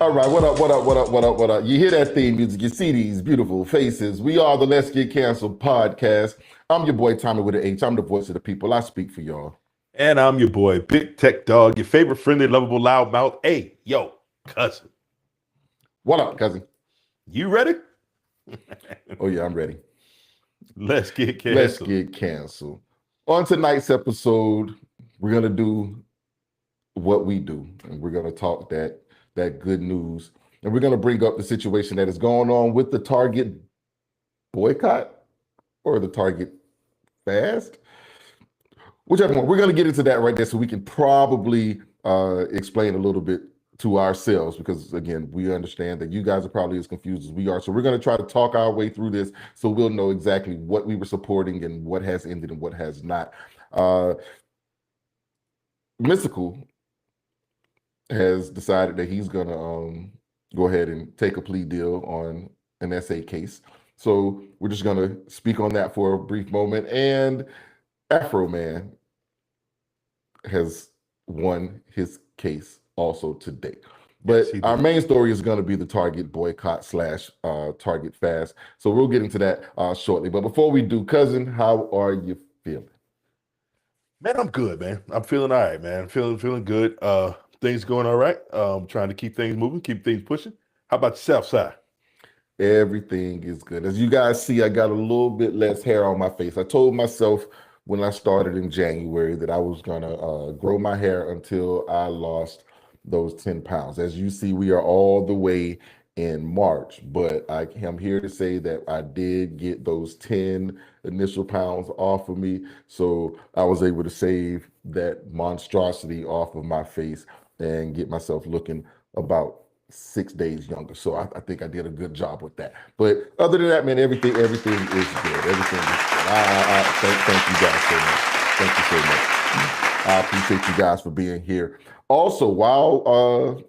All right, what up, what up, what up, what up, what up? You hear that theme music, you see these beautiful faces. We are the Let's Get Canceled podcast. I'm your boy Tommy with an H. I'm the voice of the people. I speak for y'all. And I'm your boy, Big Tech Dog, your favorite friendly, lovable, loudmouth. Hey, yo, cousin. What up, cousin? You ready? Oh, yeah, I'm ready. Let's get canceled. Let's get canceled. On tonight's episode, we're going to do what we do, and we're going to talk that good news, and we're going to bring up the situation that is going on with the Target boycott or the Target fast, whichever one. We're going to get into that right there so we can probably explain a little bit to ourselves, because again, we understand that you guys are probably as confused as we are. So we're going to try to talk our way through this so we'll know exactly what we were supporting and what has ended and what has not. Mystical has decided that he's going to go ahead and take a plea deal on an SA case. So we're just going to speak on that for a brief moment. And Afro Man has won his case also today. But Yes, our main story is going to be the Target boycott / Target fast. So we'll get into that shortly. But before we do, cousin, how are you feeling? Man, I'm good, man. I'm feeling all right, man. Feeling good. Things going all right. Trying to keep things moving, keep things pushing. How about yourself, Si? Everything is good. As you guys see, I got a little bit less hair on my face. I told myself when I started in January that I was going to grow my hair until I lost those 10 pounds. As you see, we are all the way in March, but I am here to say that I did get those 10 initial pounds off of me. So I was able to save that monstrosity off of my face and get myself looking about 6 days younger. So I think I did a good job with that. But other than that, man, everything is good. Everything is good. Thank you guys so much. Thank you so much. I appreciate you guys for being here. Also, while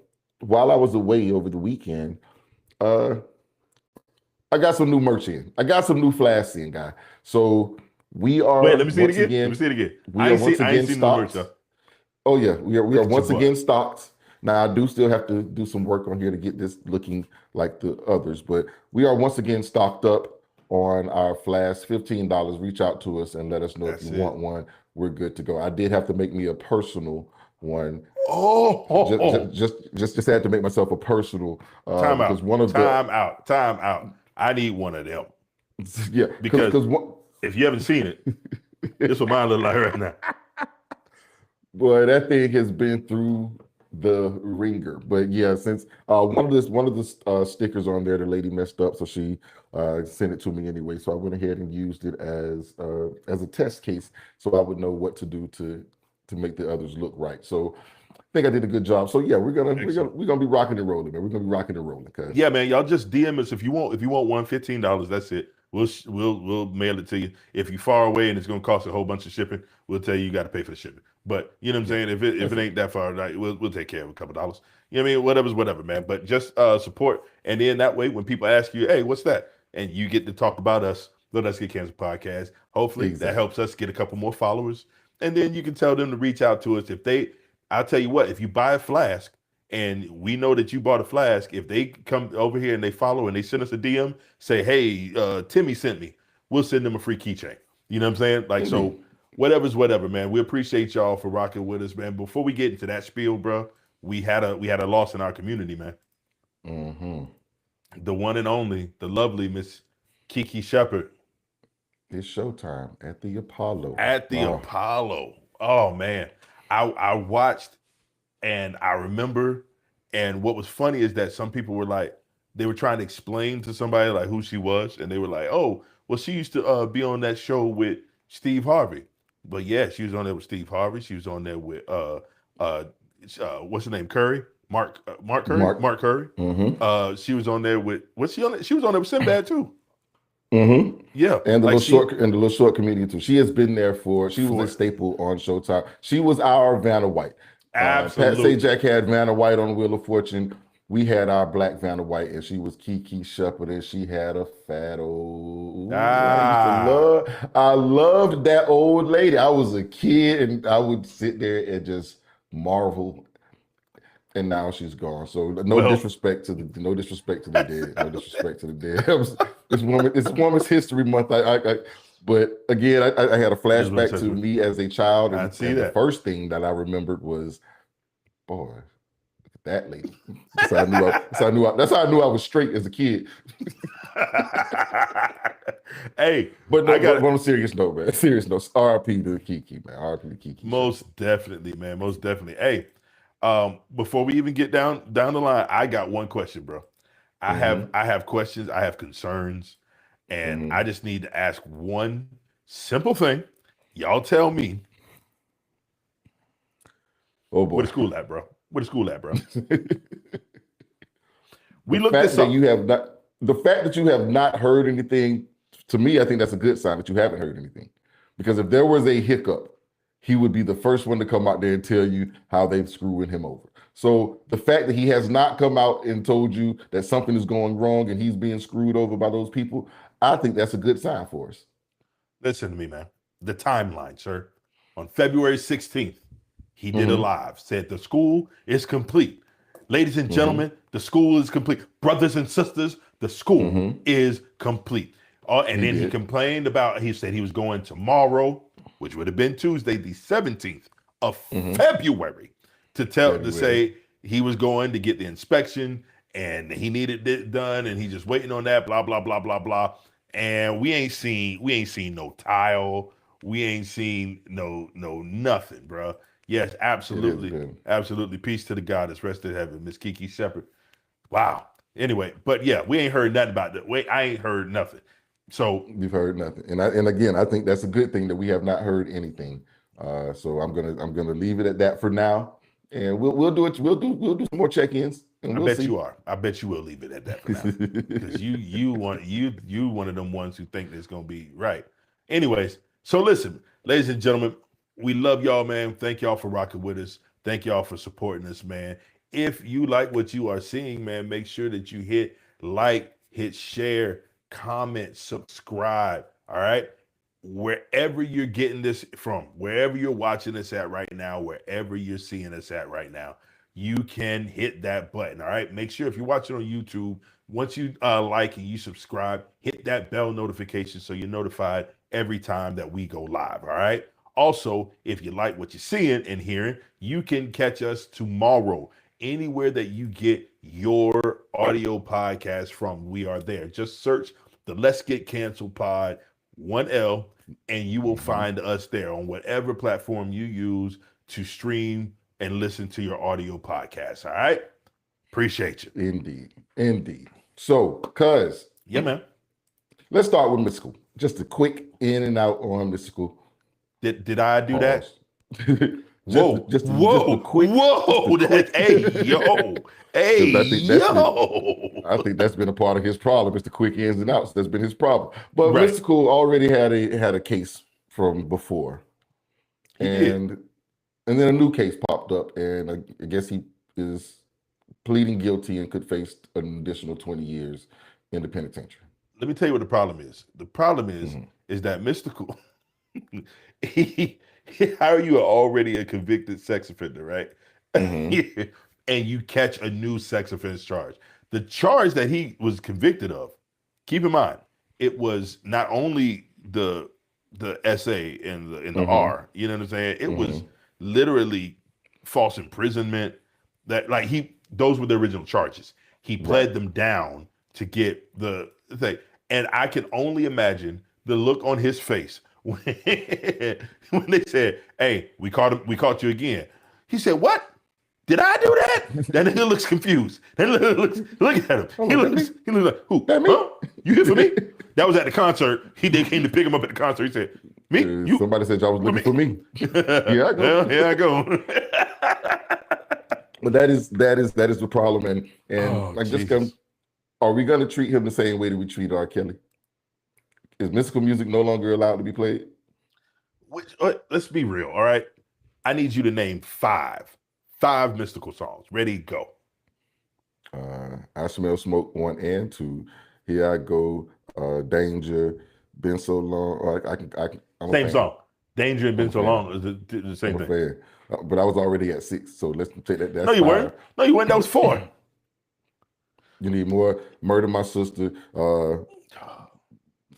I was away over the weekend, I got some new merch in. I got some new flasks in, guy. So we are Wait, let me see it again. again. Let me see it again. We are once again stocked. Oh yeah, we are once again stocked. Now I do still have to do some work on here to get this looking like the others, but we are once again stocked up on our flasks. $15. Reach out to us and let us know if you want one. We're good to go. I did have to make me a personal one. Just had to make myself a personal. Time out. One of Time out. I need one of them. Yeah, because if you haven't seen it, this is what mine look like right now. Boy, that thing has been through the ringer. But yeah, since one of the stickers on there, the lady messed up, so she sent it to me anyway. So I went ahead and used it as a test case, so I would know what to do to make the others look right. So I think I did a good job. So yeah, we're gonna be rocking and rolling, man. We're gonna be rocking and rolling. Yeah, man. Y'all just DM us if you want one, $15. That's it. We'll mail it to you. If you're far away and it's gonna cost a whole bunch of shipping, we'll tell you got to pay for the shipping. But you know what I'm saying? If it ain't that far, right, we'll take care of a couple dollars. You know what I mean? Whatever's whatever, man. But just support, and then that way when people ask you, hey, what's that? And you get to talk about us, the Let's Get Canceled podcast. Hopefully that helps us get a couple more followers. And then you can tell them to reach out to us. I'll tell you what, if you buy a flask and we know that you bought a flask, if they come over here and they follow and they send us a DM, say, hey, Timmy sent me, we'll send them a free keychain. You know what I'm saying? Like, so whatever's whatever, man. We appreciate y'all for rocking with us, man. Before we get into that spiel, bro, we had a loss in our community, man. Mm-hmm. The one and only, the lovely Miss Kiki Shepherd. It's showtime at the Apollo. Apollo. Oh man. I watched and I remember, and what was funny is that some people were like, they were trying to explain to somebody like who she was, and they were like, oh, well, she used to be on that show with Steve Harvey. But yeah, she was on there with Steve Harvey. She was on there with what's her name? Curry? Mark Curry? Mark Curry. Mm-hmm. She was on there with she was on there with Sinbad too. Mm-hmm. Yeah. And the little short comedian too. She has been there she was a staple on Showtime. She was our Vanna White. Absolutely. Pat Sajak had Vanna White on Wheel of Fortune. We had our black Vanna White, and she was Kiki Shepherd, and she had a fat old. I loved that old lady. I was a kid, and I would sit there and just marvel. and now she's gone. So no Well, disrespect to the dead. No disrespect to the dead. It's Women's History Month. But again, I had a it is Women's flashback to History. me as a child, I and, see and the that. first thing that I remembered was, boy, look at that lady. That's how I knew. That's how I knew I was straight as a kid. Hey, But I no, got but on a serious note, man. Serious note. R.I.P. to Kiki, man. R.I.P. to Kiki. most definitely, man. Most definitely. Hey, before we even get down the line, I got one question, bro. Mm-hmm. I have questions, I have concerns, and Mm-hmm. I just need to ask one simple thing. Y'all tell me, Oh where boy. the school at, bro? Where the school at, bro? The We looked fact this that you up. have not the fact that you have not heard anything, to me, I think that's a good sign that you haven't heard anything. Because if there was a hiccup, he would be the first one to come out there and tell you how they've screwing him over. So the fact that he has not come out and told you that something is going wrong and he's being screwed over by those people, I think that's a good sign for us. Listen to me, man. The timeline, sir. On February 16th, he did a Mm-hmm. live, said the school is complete. Ladies and Mm-hmm. gentlemen, the school is complete. Brothers and sisters, the school Mm-hmm. is complete. And He then he did. complained about, he said he was going tomorrow, which would have been Tuesday, the 17th of Mm-hmm. February, to February. say he was going to get the inspection and he needed it done and he's just waiting on that, blah, blah, blah, blah, blah. And we ain't seen no tile. We ain't seen no nothing, bro. Yes, It has absolutely. been. Absolutely. Peace to the goddess, rest in heaven, Miss Kiki Shepherd. Wow. Anyway, but yeah, we ain't heard nothing about that. Wait, I ain't heard nothing. So You've heard nothing, and again, I think that's a good thing that we have not heard anything. So I'm gonna leave it at that for now, and we'll do it. We'll do some more check-ins, and I we'll bet see. you are. I bet you will leave it at that for now. Because you one of them ones who think it's gonna be right. Anyways, so listen, ladies and gentlemen, we love y'all, man. Thank y'all for rocking with us. Thank y'all for supporting us, man. If you like what you are seeing, man, make sure that you hit like, hit share, comment, subscribe. All right. Wherever you're getting this from, wherever you're watching us at right now, wherever you're seeing us at right now, you can hit that button. All right. Make sure if you're watching on YouTube, once you like and you subscribe, hit that bell notification so you're notified every time that we go live. All right. Also, if you like what you're seeing and hearing, you can catch us tomorrow anywhere that you get your audio podcast from. We are there. Just search the Let's Get Canceled Pod, 1L, and you will Mhm. find us there on whatever platform you use to stream and listen to your audio podcast. All right. Appreciate you. Indeed, indeed. So, cuz Yeah, man. let's start with Mystical. Just a quick in and out on Mystical. Did I do that? Pause. just, Whoa, just a whoa, quick, just a whoa. That quick. hey yo. Hey Because yo. I think that's been a part of his problem. It's the quick ins and outs. That's been his problem. But Right. Mystical already had a case from before, He did. and then a new case popped up, and I guess he is pleading guilty and could face an additional 20 years in the penitentiary. Let me tell you what the problem is. The problem is Mm-hmm. is that Mystical he, how are you already a convicted sex offender, right? Mm-hmm. And you catch a new sex offense charge. The charge that he was convicted of, keep in mind, it was not only the SA and the Mm-hmm. R, you know what I'm saying? It was Mm-hmm. literally false imprisonment. That like those were the original charges. He Right. pled them down to get the thing. And I can only imagine the look on his face when, when they said, "Hey, we caught you again." He said, "What? Did I do that?" Then he looks confused. Then look at him. Hold on, He looks like, "Who? that me? Huh? You here for me?" That was at the concert. They came to pick him up at the concert. He said, "Me? You Somebody said y'all was for looking for me?" me. Here I go. Well, here I go. But that is the problem, and Oh like this come, Jesus! are we gonna treat him the same way that we treat R. Kelly? Is mystical music no longer allowed to be played? Let's be real. All right, I need you to name five mystical songs. Ready, go. I smell smoke 1 and 2. Here I go. Danger. Been so long. I'm a Same fan. song. Danger and I'm Been a So fan. Long is the I'm same a thing. fan. But I was already at 6. So let's take that. That's No, you 5. weren't. No, you weren't. That was 4. You need more. Murder My Sister.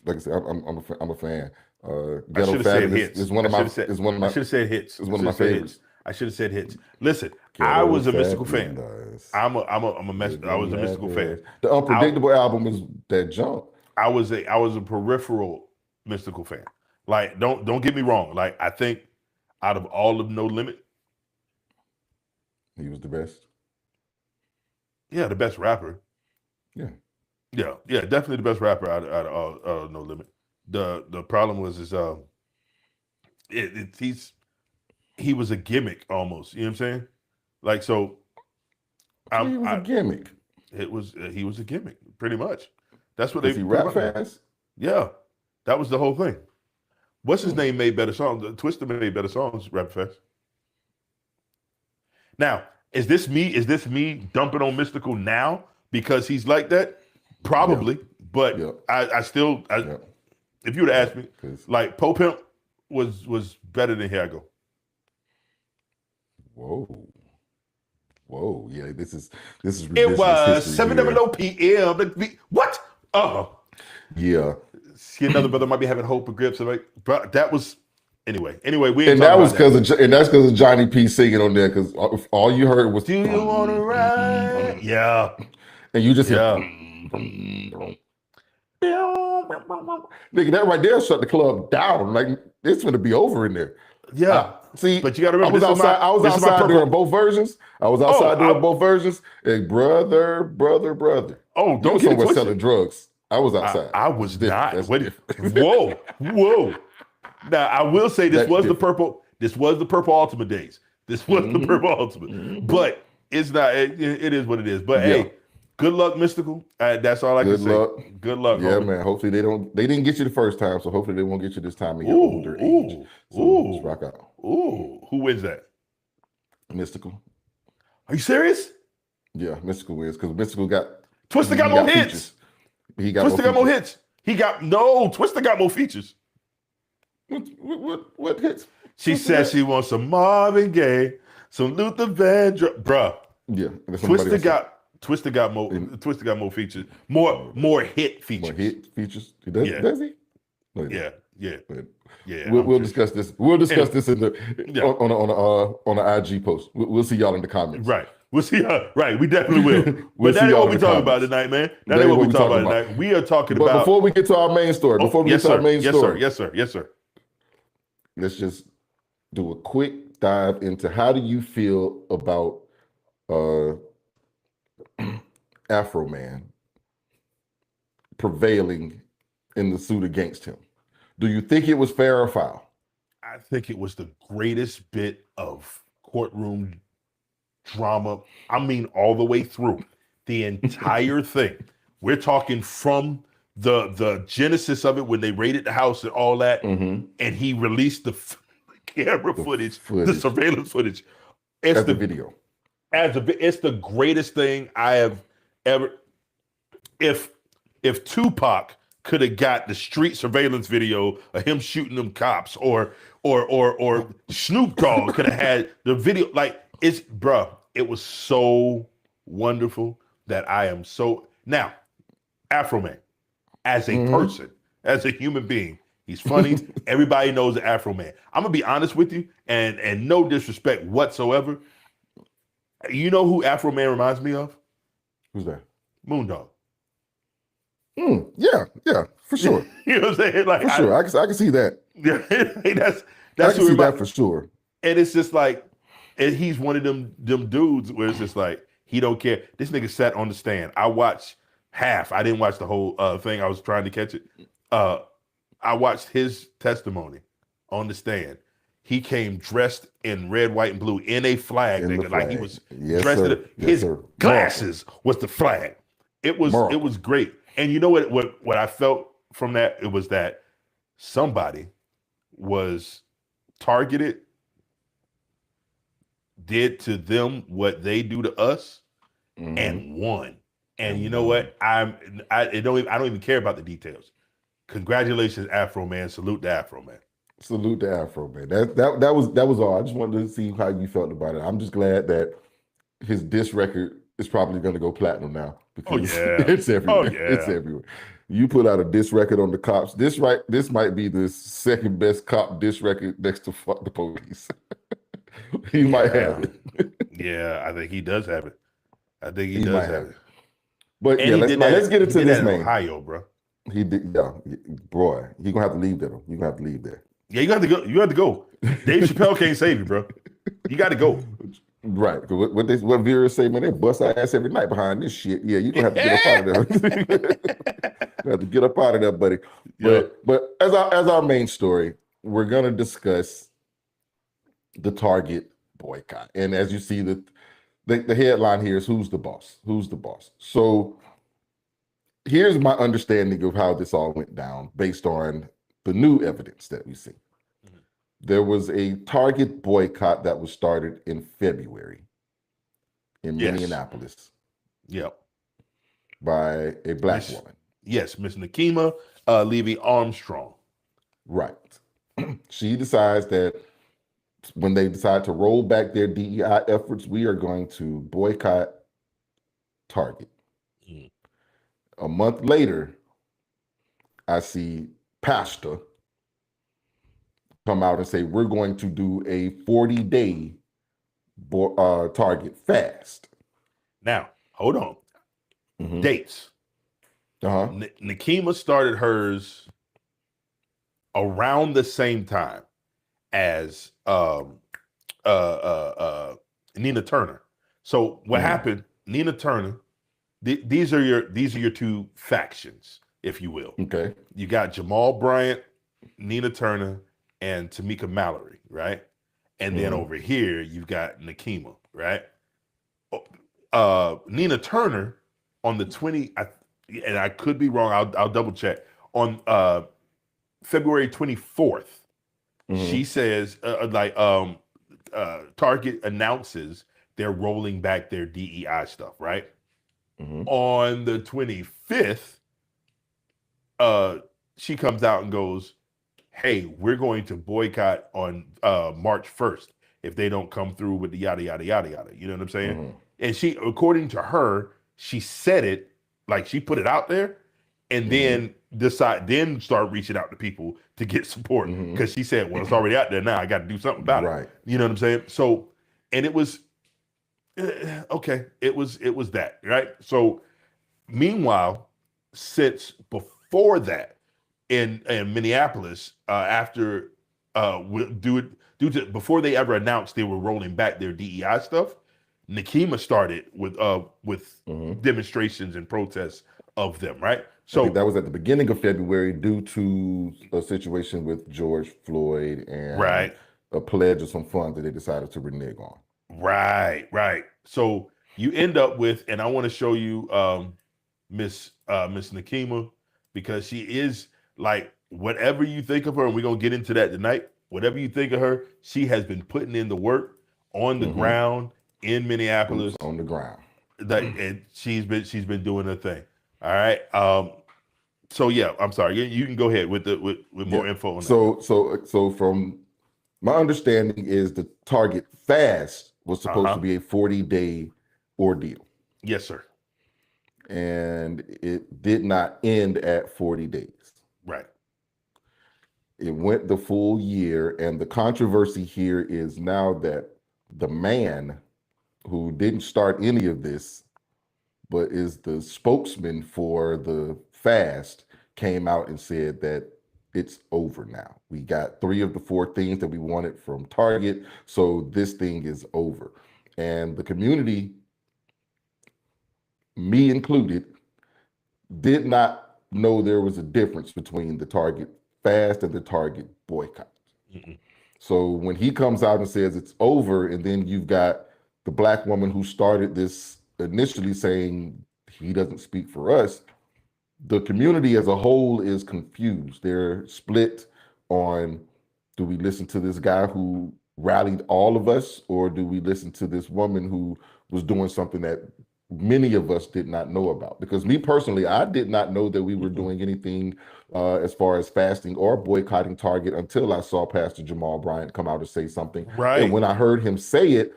Like I said, I'm a fan. I Ghetto should have said Fabulous hits. is one of I my should is one of my have said hits. is one of my favorites. I should have said hits. Listen, I Ghetto was a Mystical fan. Fabulous. I was a Mystical fan. The Unpredictable album is that jump. I was a peripheral Mystical fan. Like, don't get me wrong. Like, I think out of all of No Limit, He was the best. yeah, the best rapper. Yeah. Yeah, definitely the best rapper out of No Limit. The problem was he was a gimmick almost. You know what I'm saying? Like, so He was a gimmick. he was a gimmick pretty much. That's what Does they he rap fast? Yeah, that was the whole thing. What's his name made better songs? Twister made better songs. Rap fast. Now, is this me dumping on Mystical now because he's like that? Probably, but I still if you would have asked me, like Pope Pimp was better than Here I Go. Whoa, yeah, this is It was 7:00 p.m. What? Oh, yeah. See, another brother might be having hope and grips. Like, but that was anyway. We and that was because of Johnny P singing on there because all you heard was "Do you want to ride?" Yeah, and you just nigga, that right there shut the club down. Like it's gonna be over in there. Yeah. See, but you got to remember, I was outside during both versions. I was outside during both versions. And brother. Oh, don't you get somewhere it selling drugs. I was outside. I was not. Whoa. Now I will say this was the purple. This was the Purple Ultimate days. This was the Purple Ultimate. But it's not. It is what it is. But hey, good luck, Mystical. That's all I can say. Good luck. Yeah, homie. Man. Hopefully they didn't get you the first time, so hopefully they won't get you this time in your older age. So let's rock out. Ooh, who wins that? Mystical. Are you serious? Yeah, Mystical wins because Mystical got Twister got more hits. Twister got more hits. Twister got more features. What hits? She said she wants some Marvin Gaye, some Luther Vandross, bruh. Yeah, Twister got more features, more hit features. More hit features. Does he? No, Yeah. We'll discuss this. We'll discuss this in on an IG post. We'll see y'all in the comments. Right. We'll see. Right. We definitely will. But that ain't what we talking about tonight, man. That ain't what we talking about tonight. We are talking about. But before we get to our main story, Yes, sir. Let's just do a quick dive into how do you feel about Afro Man prevailing in the suit against him. Do you think it was fair or foul? I think it was the greatest bit of courtroom drama. I mean, all the way through the entire thing. We're talking from the genesis of it when they raided the house and all that, and he released the camera footage, the surveillance footage. It's the video. It's the greatest thing I have ever. If Tupac could have got the street surveillance video of him shooting them cops, or Snoop Dogg could have had the video, like it was so wonderful that I am so now Afro Man as a person, as a human being. He's funny. Everybody knows the Afro Man. I'm gonna be honest with you, and no disrespect whatsoever. You know who Afro Man reminds me of? Who's that? Moondog. Yeah, for sure. You know what I'm saying? Like, for sure, I can see that. Yeah, that's I can see that for sure. And it's just like, and he's one of them dudes where it's just like he don't care. This nigga sat on the stand. I watched half. I didn't watch the whole thing. I was trying to catch it. I watched his testimony on the stand. He came dressed in red, white, and blue in a flag, nigga. Like he was dressed in his glasses was the flag. It was great. And you know what I felt from that? It was that somebody was targeted, did to them what they do to us, and won. And you know what? I don't even care about the details. Congratulations, Afro Man. Salute to Afro Man. Salute to Afro, man. That was all. I just wanted to see how you felt about it. I'm just glad that his diss record is probably going to go platinum now Oh because yeah. it's Oh everywhere. It's yeah. everywhere. You put out a diss record on the cops. This might be the second best cop diss record next to "Fuck the Police." He might have Yeah. it. Yeah. I think he does have it. I think he He does might have have it. it. But And yeah, let's get he into did this that in man. Ohio, bro. He did, yeah, boy. He gonna have to leave there. Though. You gonna have to leave there. Yeah, you got to go. You got to go. Dave Chappelle can't save you, bro. You got to go. Right. 'Cause what Vera say, man, they bust our ass every night behind this shit. Yeah, you're gonna have to get up out of there. You have to get up out of there, buddy. Yeah. But as our main story, we're gonna discuss the Target boycott. And as you see, the headline here is who's the boss? Who's the boss? So here's my understanding of how this all went down based on the new evidence that we see. Mhm. There was a Target boycott that was started in February in Yes. Minneapolis Yep. by a black Miss- woman. Yes, Miss Nakima Levy Armstrong. Right. She decides that when they decide to roll back their DEI efforts, we are going to boycott Target. Mm. A month later, I see Pastor come out and say, we're going to do a 40-day Target fast. Now, hold on. Mhm. Dates. Uh-huh. Nakima started hers around the same time as Nina Turner. So what happened? Nina Turner. These are your two factions, if you will. Okay. You got Jamal Bryant, Nina Turner, and Tamika Mallory, right? And then over here you've got Nakima, right? Nina Turner on the 20, and I could be wrong. I'll double check on February 24th. She says Target announces they're rolling back their DEI stuff, right? On the 25th, she comes out and goes, hey, we're going to boycott on March 1st if they don't come through with the yada, yada, yada, yada. You know what I'm saying? And she, according to her, she said it, like she put it out there and then start reaching out to people to get support because she said, well, it's already out there now. I got to do something about it. You know what I'm saying? So, and it was, okay, it was that, right? So meanwhile, since before that in Minneapolis, after before they ever announced they were rolling back their DEI stuff, Nakima started with demonstrations and protests of them, right? So I think that was at the beginning of February due to a situation with George Floyd and a pledge of some funds that they decided to renege on. Right. So you end up with, and I want to show you Miss Nakima, because she is like, whatever you think of her, and we're gonna get into that tonight. Whatever you think of her, she has been putting in the work on the ground in Minneapolis. Boots on the ground. And she's been doing her thing. All right. So yeah, I'm sorry. You can go ahead with more info on that. So from my understanding is the Target fast was supposed to be a 40-day ordeal. Yes, sir. And it did not end at 40 days. Right. It went the full year, and the controversy here is now that the man who didn't start any of this, but is the spokesman for the fast, came out and said that it's over now. We got 3 of the 4 things that we wanted from Target, so this thing is over. And the community, me included, did not know there was a difference between the Target fast and the Target boycott. So when he comes out and says it's over, and then you've got the black woman who started this initially saying he doesn't speak for us, the community as a whole is confused. They're split on, do we listen to this guy who rallied all of us, or do we listen to this woman who was doing something that many of us did not know about. Because me personally, I did not know that we were doing anything as far as fasting or boycotting Target until I saw Pastor Jamal Bryant come out and say something. And Right. when I heard him say it,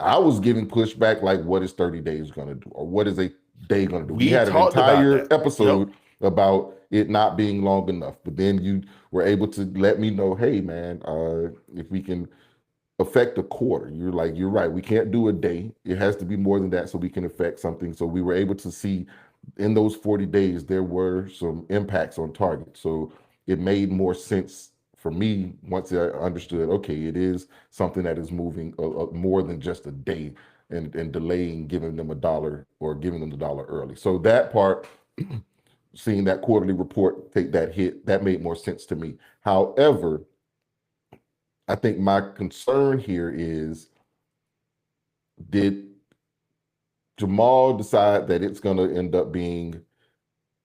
I was giving pushback like, what is 30 days going to do? Or what is a day going to do? We We had an talked about entire that. Yep. episode about it not being long enough. But then you were able to let me know, hey, man, if we can affect a quarter. You're like, you're right. We can't do a day. It has to be more than that so we can affect something. So we were able to see in those 40 days, there were some impacts on target. So it made more sense for me once I understood, okay, it is something that is moving more than just a day and delaying giving them a dollar or giving them the dollar early. So that part, seeing that quarterly report take that hit, that made more sense to me. However, I think my concern here is, did Jamal decide that it's going to end up being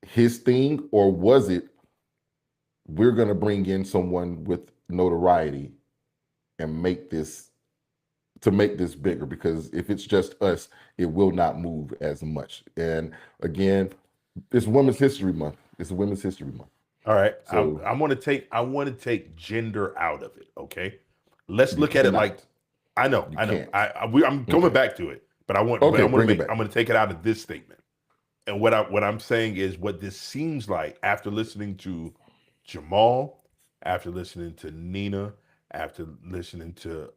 his thing, or was it we're going to bring in someone with notoriety and make this bigger? Because if it's just us, it will not move as much. And again, it's Women's History Month. It's Women's History Month. All right. So I want to take gender out of it. Okay. Let's you look at it like cannot. I know. You I know. can't. I'm coming Okay. back to it, but Okay, I'm bring it back. going to take it out of this statement. And what I'm saying is what this seems like after listening to Jamal, after listening to Nina, after listening to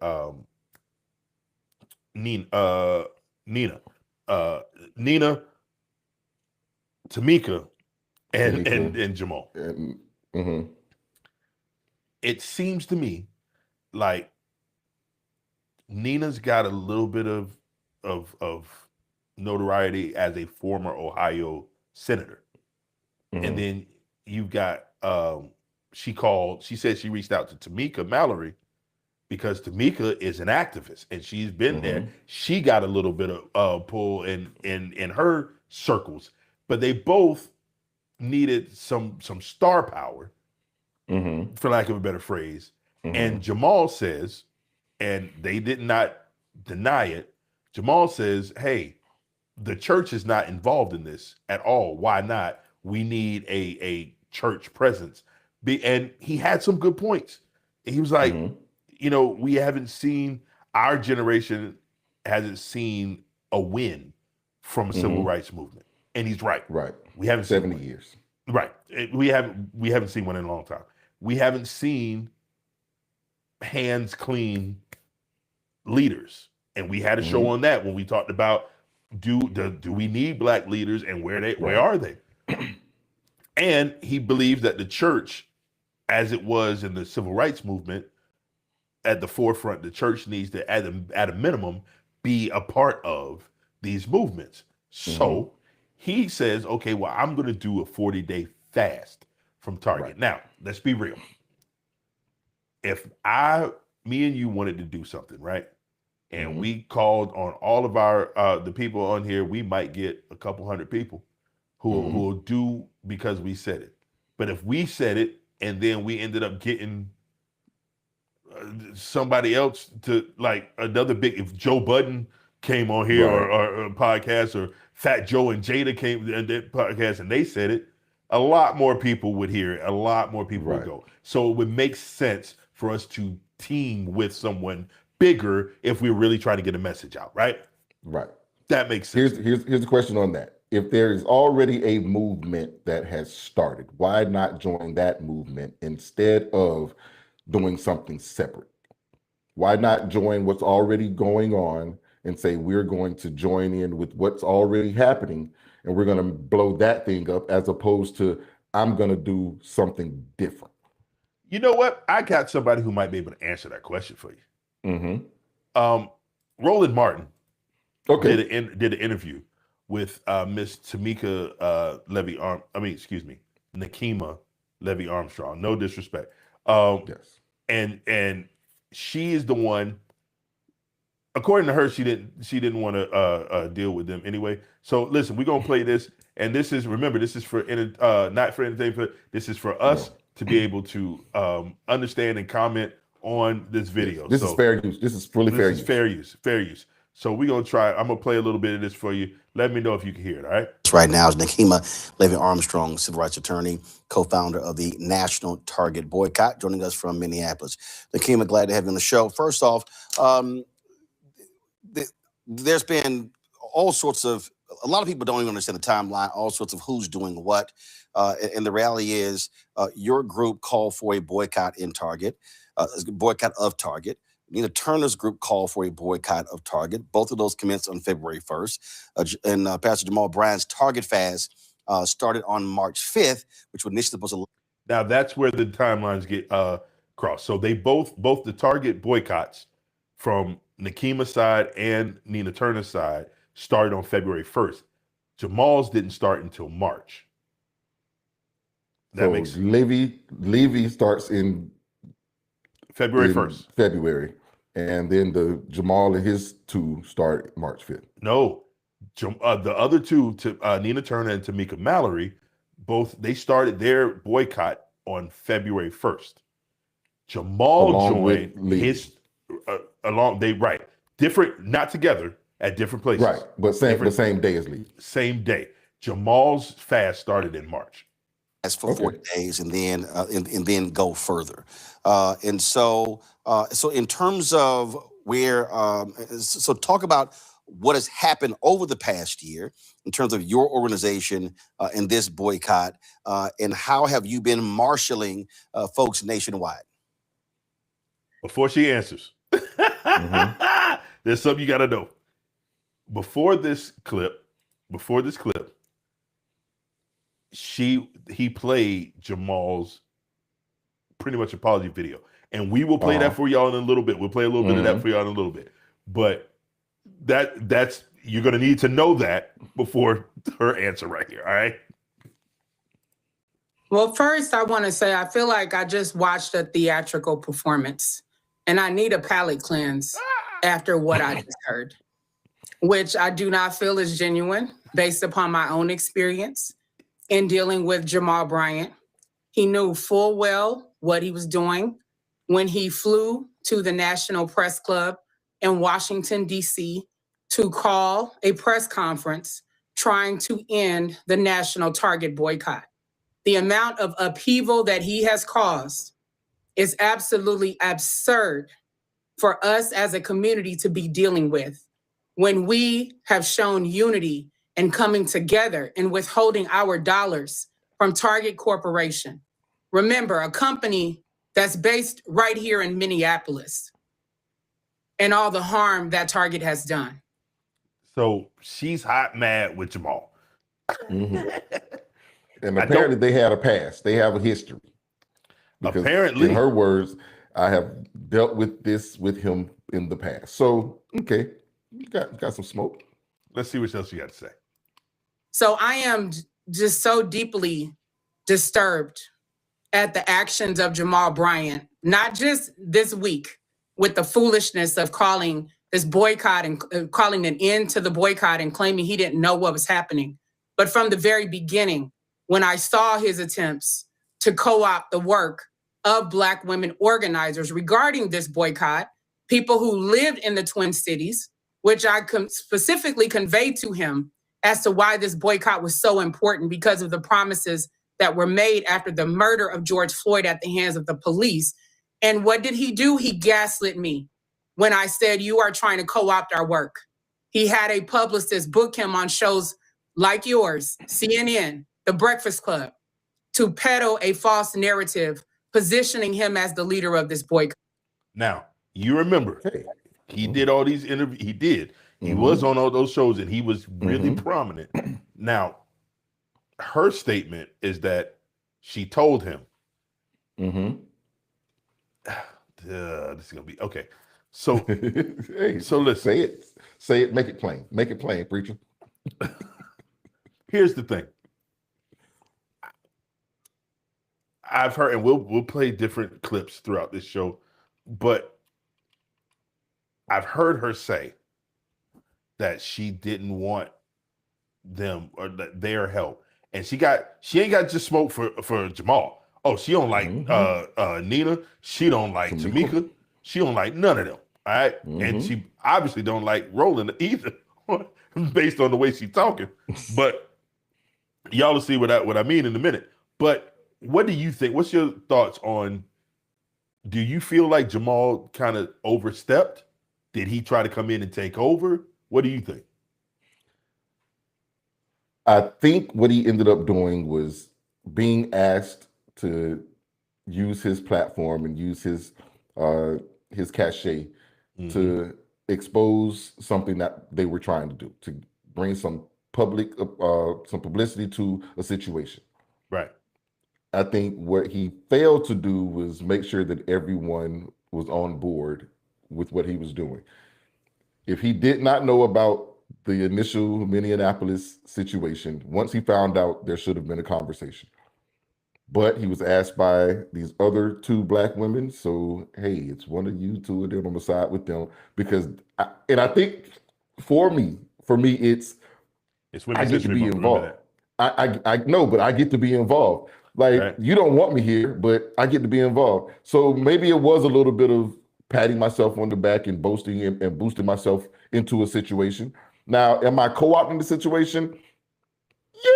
Nina, Nina, uh, Nina, Tamika, Tamika. and Jamal. And, mhm, It seems to me like Nina's got a little bit of notoriety as a former Ohio senator, and mhm, then you've got she said she reached out to Tamika Mallory because Tamika is an activist and she's been there. mhm, She got a little bit of pull in her circles, but they both needed some star power, mhm, for lack of a better phrase. And mhm. Jamal says, and they did not deny it. Jamal says, "Hey, the church is not involved in this at all. Why not? We need a church presence." And he had some good points. He was like, Mhm. we haven't seen our generation hasn't seen a win from a civil Mhm. rights movement, and he's right. Right. We haven't seen 70 one. years. Right. We haven't seen one in a long time. We haven't seen hands clean leaders. And we had a show Mhm. on that when we talked about do we need black leaders and where Right. are they? And he believes that the church, as it was in the civil rights movement, at the forefront, the church needs to at a minimum be a part of these movements. Mhm. So he says, okay, well, I'm going to do a 40-day fast from Right. Target. Now, let's be real. If me and you wanted to do something, right? And Mhm. we called on all of our the people on here, we might get a couple hundred people who Mhm. will do because we said it. But if we said it and then we ended up getting somebody else to like another big, if Joe Budden came on here Right. or a podcast, or Fat Joe and Jada came and did podcast and they said it, a lot more people would hear it. A lot more people would Right. go. So it would make sense for us to team with someone bigger if we're really trying to get a message out, right? Right. That makes sense Here's to me. here's here's the question on that. If there is already a movement that has started, why not join that movement instead of doing something separate? Why not join what's already going on and say we're going to join in with what's already happening and we're going to blow that thing up, as opposed to I'm going to do something different? You know what? I got somebody who might be able to answer that question for you. Hmm. Um, Roland Martin Okay. did an interview with Miss Tamika Levy Arm. I mean, excuse me, Nakima Levy Armstrong. No disrespect. Um, Yes. and she is the one. According to her, she didn't want to deal with them anyway. So listen, we're gonna play this, and this is, remember, this is for not for entertainment. This is for us No. to be able to understand and comment on this Yes. video. This is So fair use. This is fully this fair is use. fair use. Fair use. So we're gonna try. I'm gonna play a little bit of this for you. Let me know if you can hear it. All right. Right now is Nakima Levy-Armstrong, civil rights attorney, co-founder of the National Target Boycott, joining us from Minneapolis. Nakima, glad to have you on the show. First off, there's been all sorts of, a lot of people don't even understand the timeline, all sorts of who's doing what. And the reality is your group called for a boycott in Target, boycott of Target. Nina Turner's group called for a boycott of Target. Both of those commenced on February 1st. And Pastor Jamal Bryant's Target fast started on March 5th, which was initially supposed to. Now that's where the timelines get crossed. So they both the Target boycotts from Nakima's side and Nina Turner's side started on February 1st. Jamal's didn't start until March. That makes Levy starts in February 1st. February. And then the Jamal and his two start March 5th. No, the other two, Nina Turner and Tamika Mallory, they started their boycott on February 1st. Jamal joined his different, not together, at different places. Right, but the same day as Lee. Same day. Jamal's fast started in March. For 40 days and then go further. And so in terms of where, so talk about what has happened over the past year in terms of your organization and this boycott, and how have you been marshaling folks nationwide? Before she answers, there's something you got to know. Before this clip, he played Jamal's pretty much apology video, and we will play that for y'all in a little bit. We'll play a little bit of that for y'all in a little bit, but that's you're gonna need to know that before her answer right here. All right. Well, first I want to say I feel like I just watched a theatrical performance, and I need a palate cleanse after what I just heard, which I do not feel is genuine based upon my own experience in dealing with Jamal Bryant. He knew full well what he was doing when he flew to the National Press Club in Washington, D.C. to call a press conference trying to end the National Target boycott. The amount of upheaval that he has caused is absolutely absurd for us as a community to be dealing with when we have shown unity and coming together and withholding our dollars from Target Corporation. Remember, a company that's based right here in Minneapolis, and all the harm that Target has done. So she's hot mad with Jamal. And apparently they had a past. They have a history. Because apparently, in her words, I have dealt with this with him in the past. So, okay, you got some smoke. Let's see what else you got to say. So I am just so deeply disturbed at the actions of Jamal Bryant, not just this week with the foolishness of calling this boycott and calling an end to the boycott and claiming he didn't know what was happening, but from the very beginning, when I saw his attempts to co-opt the work of Black women organizers regarding this boycott, people who lived in the Twin Cities, which I specifically conveyed to him as to why this boycott was so important because of the promises that were made after the murder of George Floyd at the hands of the police. And what did he do? He gaslit me when I said, you are trying to co-opt our work. He had a publicist book him on shows like yours, CNN, The Breakfast Club, to peddle a false narrative, positioning him as the leader of this boycott. Now, you remember, he did all these interviews. He did. He was on all those shows, and he was really prominent. Now, her statement is that she told him. This is gonna be okay. So, hey, so listen. Say it. Make it plain, preacher. Here's the thing. I've heard, and we'll play different clips throughout this show, but I've heard her say that she didn't want them or their help, and she ain't got just smoke for Jamal. Oh, she don't like Nina. She don't like Tamika. She don't like none of them. All right. And she obviously don't like rolling either, based on the way she's talking. But y'all will see what I mean in a minute. But what do you think? What's your thoughts on, do you feel like Jamal kind of overstepped? Did he try to come in and take over? What do you think? I think what he ended up doing was being asked to use his platform and use his cachet to expose something that they were trying to do, to bring some publicity to a situation. Right. I think what he failed to do was make sure that everyone was on board with what he was doing. If he did not know about the initial Minneapolis situation, once he found out, there should have been a conversation. But he was asked by these other two Black women, so hey, it's one of you two of them. I'm gonna side with them because, I think for me, it's I get to be involved. I know, but I get to be involved. Like, right. You don't want me here, but I get to be involved. So maybe it was a little bit of patting myself on the back and boasting and boosting myself into a situation. Now, am I co-opting the situation?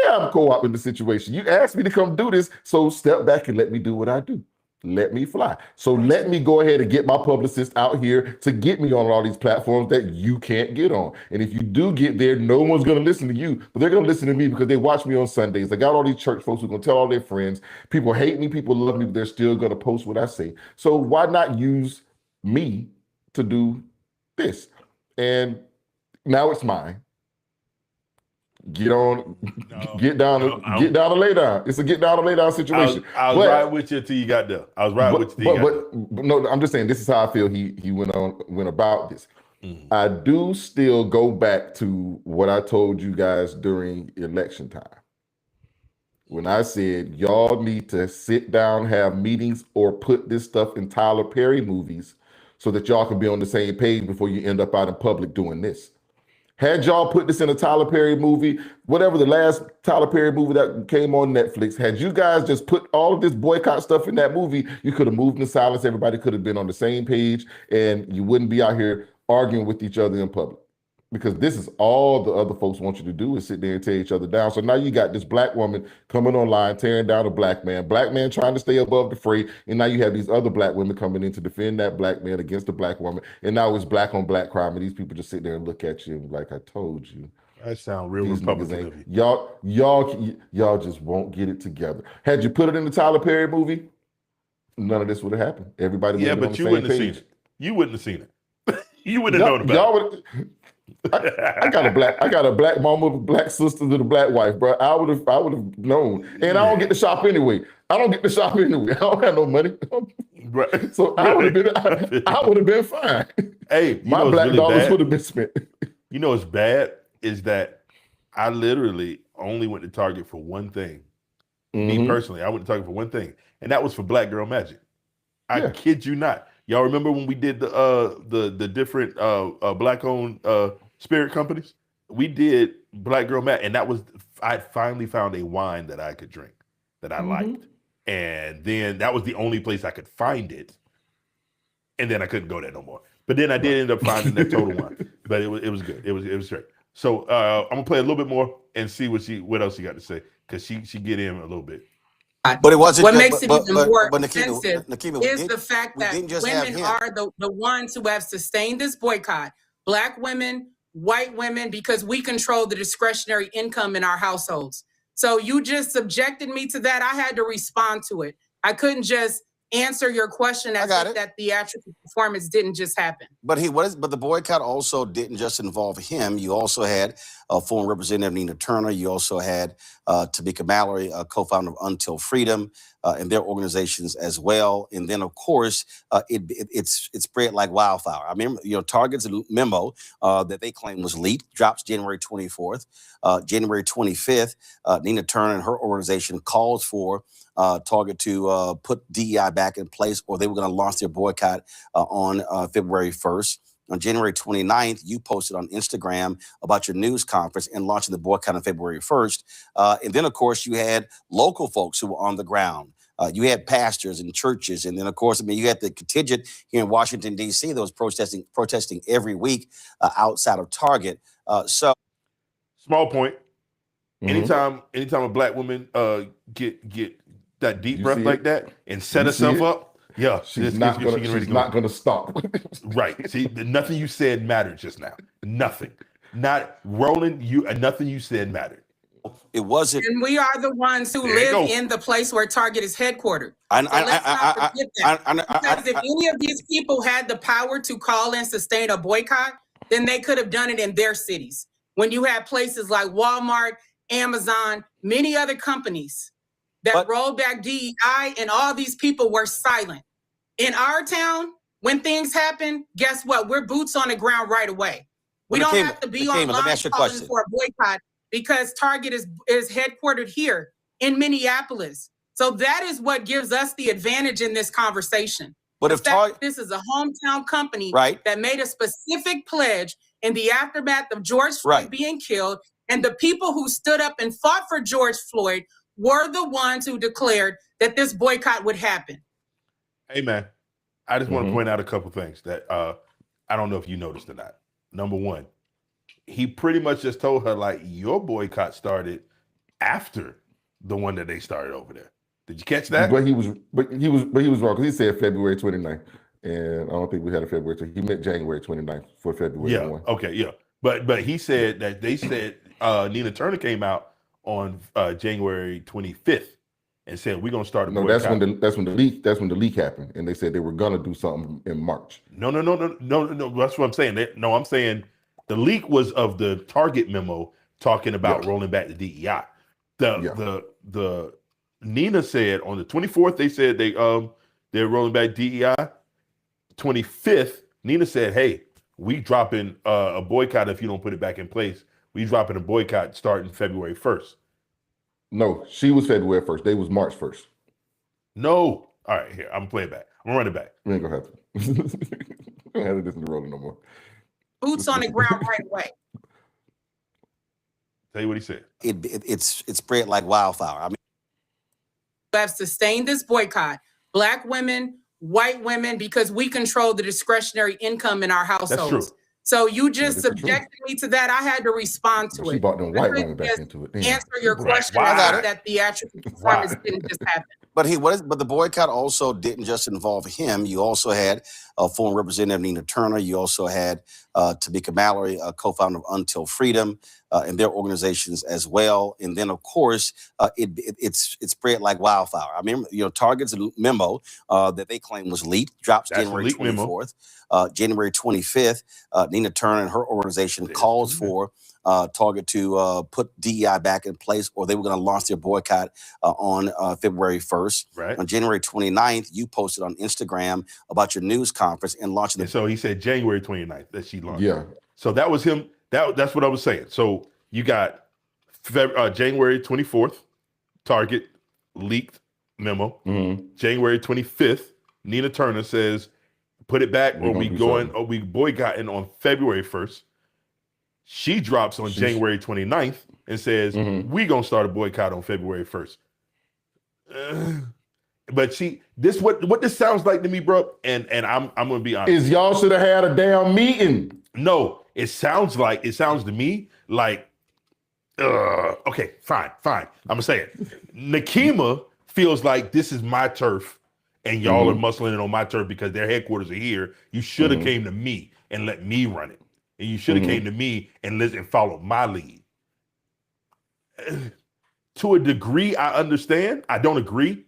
Yeah, I'm co-opting the situation. You asked me to come do this, so step back and let me do what I do. Let me fly. So let me go ahead and get my publicist out here to get me on all these platforms that you can't get on. And if you do get there, no one's going to listen to you, but they're going to listen to me because they watch me on Sundays. I got all these church folks who are going to tell all their friends. People hate me, people love me, but they're still going to post what I say. So why not use me to do this? And now it's mine. Get on, get down and lay down. It's a get down and lay down situation. I was right with you till you got there. I was right with you. But no, I'm just saying this is how I feel he went about this. I do still go back to what I told you guys during election time. When I said y'all need to sit down, have meetings, or put this stuff in Tyler Perry movies so that y'all can be on the same page before you end up out in public doing this. Had y'all put this in a Tyler Perry movie, whatever the last Tyler Perry movie that came on Netflix, had you guys just put all of this boycott stuff in that movie, you could have moved in silence. Everybody could have been on the same page and you wouldn't be out here arguing with each other in public. Because this is all the other folks want you to do is sit there and tear each other down. So now you got this Black woman coming online, tearing down a Black man trying to stay above the fray. And now you have these other Black women coming in to defend that Black man against the Black woman. And now it's Black on Black crime. And these people just sit there and look at you like, I told you. That sounds real Republican. Y'all just won't get it together. Had you put it in the Tyler Perry movie, none of this would have happened. Everybody would have been on the same page. Have seen it. You wouldn't have seen it. You wouldn't have known about it. I got a black mama, Black sisters, and a Black wife, bro. I would have known. And I don't get to shop anyway. I don't have no money. Right. So I would have been fine. Hey, my Black really dollars would have been spent. You know what's bad is that I literally only went to Target for one thing. Me personally, I went to Target for one thing, and that was for Black Girl Magic. I kid you not. Y'all remember when we did the different Black-owned spirit companies? We did Black Girl Magic, and that was, I finally found a wine that I could drink that I liked, and then that was the only place I could find it, and then I couldn't go there no more. But then I did end up finding that Total Wine, but it was good. It was great. So I'm gonna play a little bit more and see what else she got to say, because she get in a little bit. But it wasn't. What makes it even more Nakeem, offensive is the fact that women are the ones who have sustained this boycott. Black women, white women, because we control the discretionary income in our households. So you just subjected me to that. I had to respond to it. I couldn't just answer your question as if that theatrical performance didn't just happen. But the boycott also didn't just involve him. You also had former Representative Nina Turner. You also had Tamika Mallory, co-founder of Until Freedom, and their organizations as well. And then, of course, it spread like wildfire. I remember, Target's memo that they claim was leaked drops January 24th. January 25th, Nina Turner and her organization calls for Target to put DEI back in place, or they were going to launch their boycott on February 1st. On January 29th, you posted on Instagram about your news conference and launching the boycott on February 1st. And then, of course, you had local folks who were on the ground. You had pastors and churches, and then of course, I mean, you had the contingent here in Washington D.C. that was protesting every week outside of Target. So, small point. Mhm. Anytime a black woman get that deep You breath see like it? that and set You see herself it? up, yeah, She's she not getting gonna. ready to She's go. not gonna stop. Right. See, nothing you said mattered just now. Nothing. Not Roland. Nothing you said mattered. it wasn't. And we are the ones who There you live go. in the place where Target is headquartered. I, So let's not forget that. Because if I, any of these people had the power to call and sustain a boycott, then they could have done it in their cities. When you have places like Walmart, Amazon, many other companies that rolled back DEI, and all these people were silent. In our town, when things happen, guess what? We're boots on the ground right away. We don't have to be online calling for a boycott because Target is headquartered here in Minneapolis. So that is what gives us the advantage in this conversation. But if this is a hometown company right, that made a specific pledge in the aftermath of George Floyd being killed, and the people who stood up and fought for George Floyd were the ones who declared that this boycott would happen. Hey, man, I just want to point out a couple things that I don't know if you noticed or not. Number one, he pretty much just told her, like, your boycott started after the one that they started over there. Did you catch that? But he was wrong because he said February 29th. And I don't think we had a February. He meant January 29th for February 1. Okay, yeah. But he said that they said Nina Turner came out on January 25th and said we're gonna start a boycott. That's when the leak happened, and they said they were gonna do something in March. No. That's what I'm saying. I'm saying the leak was of the Target memo talking about rolling back the DEI. The Nina said on the 24th they said they're rolling back DEI. 25th, Nina said, "Hey, we dropping a boycott if you don't put it back in place. We dropping a boycott starting February 1st." No, she was February 1st. They was March 1st. No. All right, here, I'm gonna play it back. I'm gonna run it back. We ain't gonna have to. We don't have to listen to Rolling no more. Boots on the ground right away. Tell you what he said. It's spread like wildfire. I mean, have sustained this boycott, Black women, white women, because we control the discretionary income in our households. That's true. So you just subjected me to that. I had to respond to it. She brought them white women back into it. Answer your question about that theatrical performance didn't just happen. But the boycott also didn't just involve him. You also had former Representative Nina Turner. You also had Tamika Mallory, co-founder of Until Freedom, and their organizations as well. And then, of course, it spread like wildfire. I mean, Target's memo that they claim was leaked drops January 24th. January 25th, Nina Turner and her organization calls for Target to put DEI back in place, or they were going to launch their boycott on February 1st. Right. On January 29th, you posted on Instagram about your news conference and launching And so he said January 29th that she launched. Yeah. So that was him. That's what I was saying. So you got January 24th, Target leaked memo. January 25th, Nina Turner says, put it back, or we boycotting on February 1st. She drops on January 29th and says, we gonna start a boycott on February 1st. But what this sounds like to me, bro, and I'm gonna be honest. Is y'all should have had a damn meeting. No, it sounds to me like, okay, fine. I'm gonna say it. Nakima feels like this is my turf, and y'all are muscling it on my turf because their headquarters are here. You should have came to me and let me run it. And you should have came to me and followed my lead. To a degree, I understand. I don't agree.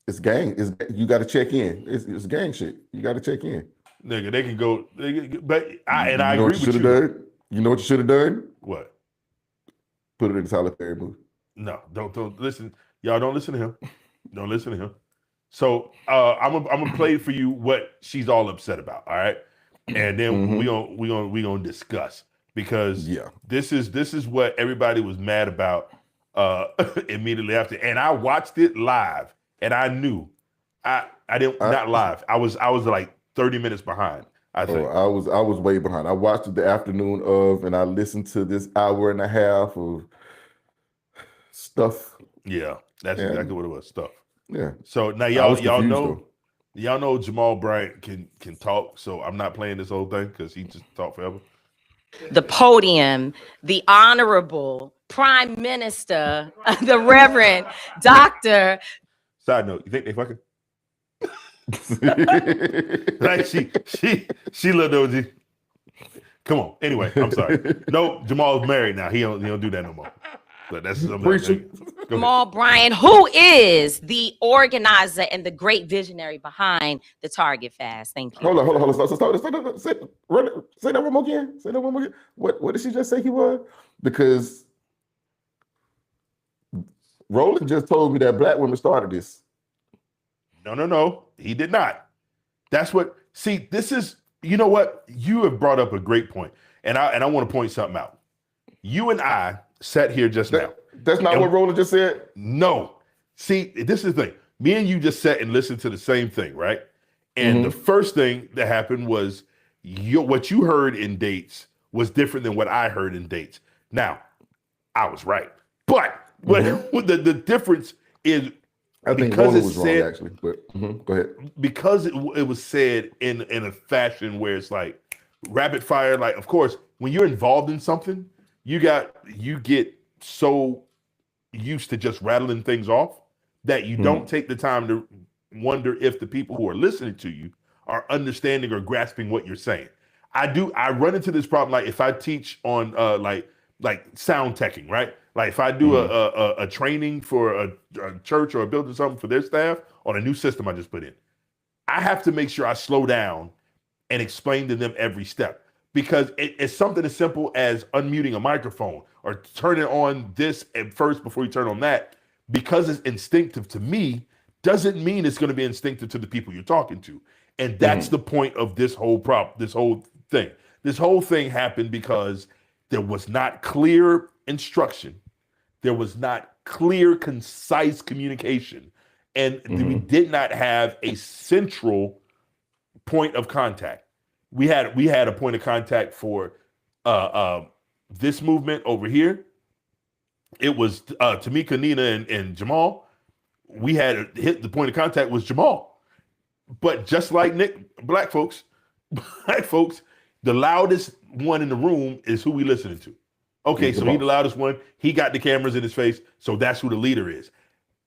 It's gang. You got to check in. It's gang shit. You got to check in. Nigga, they can go. But I agree with you. You know what you should have done? What? Put it in Tyler Perry movie. No, don't listen. Y'all don't listen to him. Don't listen to him. So I'm gonna play for you what she's all upset about. All right. And then we gonna discuss, because this is what everybody was mad about immediately after. And I watched it live, and I knew not live. I was like 30 minutes behind. I think I was way behind. I watched it the afternoon of, and I listened to this hour and a half of stuff. Yeah, that's exactly what it was. Stuff. Yeah. So now I was y'all confused, know though. y'all know Jamal Bryant can talk. So I'm not playing this whole thing because he just talked forever. The podium, the honorable Prime Minister, the Reverend Dr. Side note, you think they fucking? Like she little OG. Come on. Anyway, I'm sorry. No, Jamal's married now. He don't do that no more. But that's something. Preacher. Go ahead. Jamal Bryant, who is the organizer and the great visionary behind the Target Fast. Thank you. Hold on. Say that one more again. Say that one more again. What did she just say he was? Because Roland just told me that black women started this. No. He did not. That's what. See, this is. You know what? You have brought up a great point, and I want to point something out. You and I sat here just now. That's not what Roland just said? No. See, this is the thing. Me and you just sat and listened to the same thing, right? And the first thing that happened was what you heard in dates was different than what I heard in dates. Now, I was right. But the difference is I think Roland was wrong, actually. But go ahead. Because it was said in a fashion where it's like rapid fire. Like, of course, when you're involved in something, you get so used to just rattling things off that you don't take the time to wonder if the people who are listening to you are understanding or grasping what you're saying. I run into this problem like if I teach on like sound teching, right? Like if I do a training for a church or a building something for their staff on a new system I just put in, I have to make sure I slow down and explain to them every step. Because it's something as simple as unmuting a microphone or turning on this at first before you turn on that. Because it's instinctive to me, doesn't mean it's going to be instinctive to the people you're talking to. And that's the point of this whole this whole thing. This whole thing happened because there was not clear instruction. There was not clear, concise communication. And we did not have a central point of contact. We had a point of contact for this movement over here. It was Tamika, Nina, and Jamal. We had hit the point of contact was Jamal. But just like black folks, the loudest one in the room is who we listening to. Okay, so he the loudest one. He got the cameras in his face, so that's who the leader is.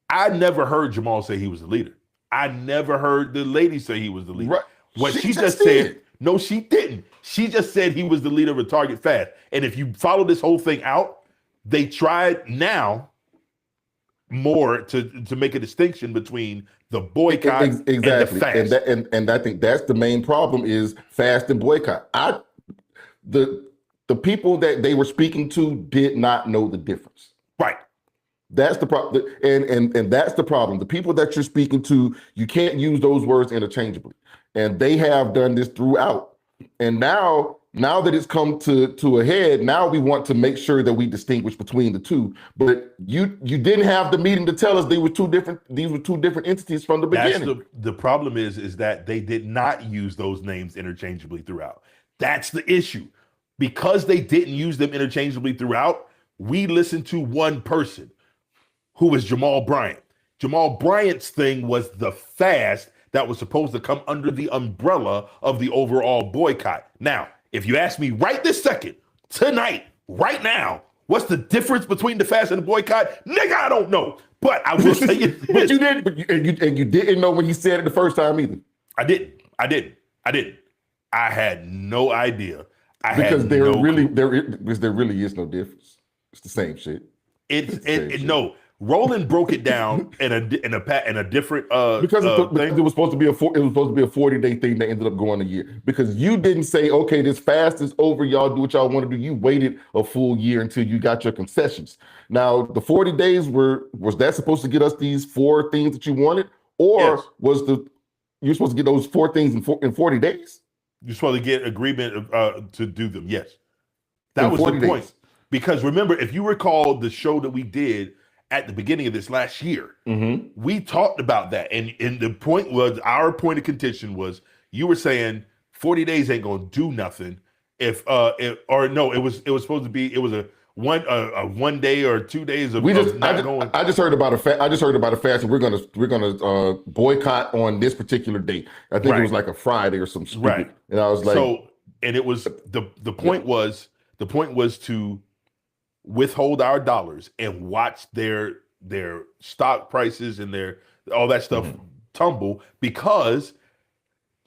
I never heard Jamal say he was the leader. I never heard the lady say he was the leader. Right. What she just said, no, she didn't. She just said he was the leader of a Target Fast. And if you follow this whole thing out, they tried now more to make a distinction between the boycott and the fast. And I think that's the main problem is fast and boycott. The people that they were speaking to did not know the difference. Right. That's the problem. And that's the problem. The people that you're speaking to, you can't use those words interchangeably. And they have done this throughout. And now that it's come to a head, now we want to make sure that we distinguish between the two. But you didn't have the meeting to tell us these were two different entities from the beginning. The problem is that they did not use those names interchangeably throughout. That's the issue. Because they didn't use them interchangeably throughout, we listened to one person who was Jamal Bryant. Jamal Bryant's thing was the fast that was supposed to come under the umbrella of the overall boycott. Now, if you ask me right this second, tonight, right now, what's the difference between the fast and the boycott? Nigga, I don't know. But I will say it. But you didn't know when he said it the first time either. I didn't. I had no idea. Because there really is no difference. It's the same shit. No. Roland broke it down in a different because thing. It was supposed to be a 40-day thing that ended up going a year. Because you didn't say, okay, this fast is over, y'all do what y'all want to do. You waited a full year until you got your concessions. Now, the 40 days was that supposed to get us these 4 things that you wanted, or was you're supposed to get those 4 things in 40 days? You're supposed to get agreement to do them. Yes, that was the point. Because remember, if you recall the show that we did at the beginning of this last year, we talked about that, and the point was, our point of contention was, you were saying 40 days ain't gonna do nothing. It was supposed to be, it was one day or 2 days of going. I just heard about I just heard about a fast, and we're gonna boycott on this particular date. I think it was like a Friday or some stupid. Right. And I was like, and it was the point was to withhold our dollars and watch their stock prices and their all that stuff tumble, because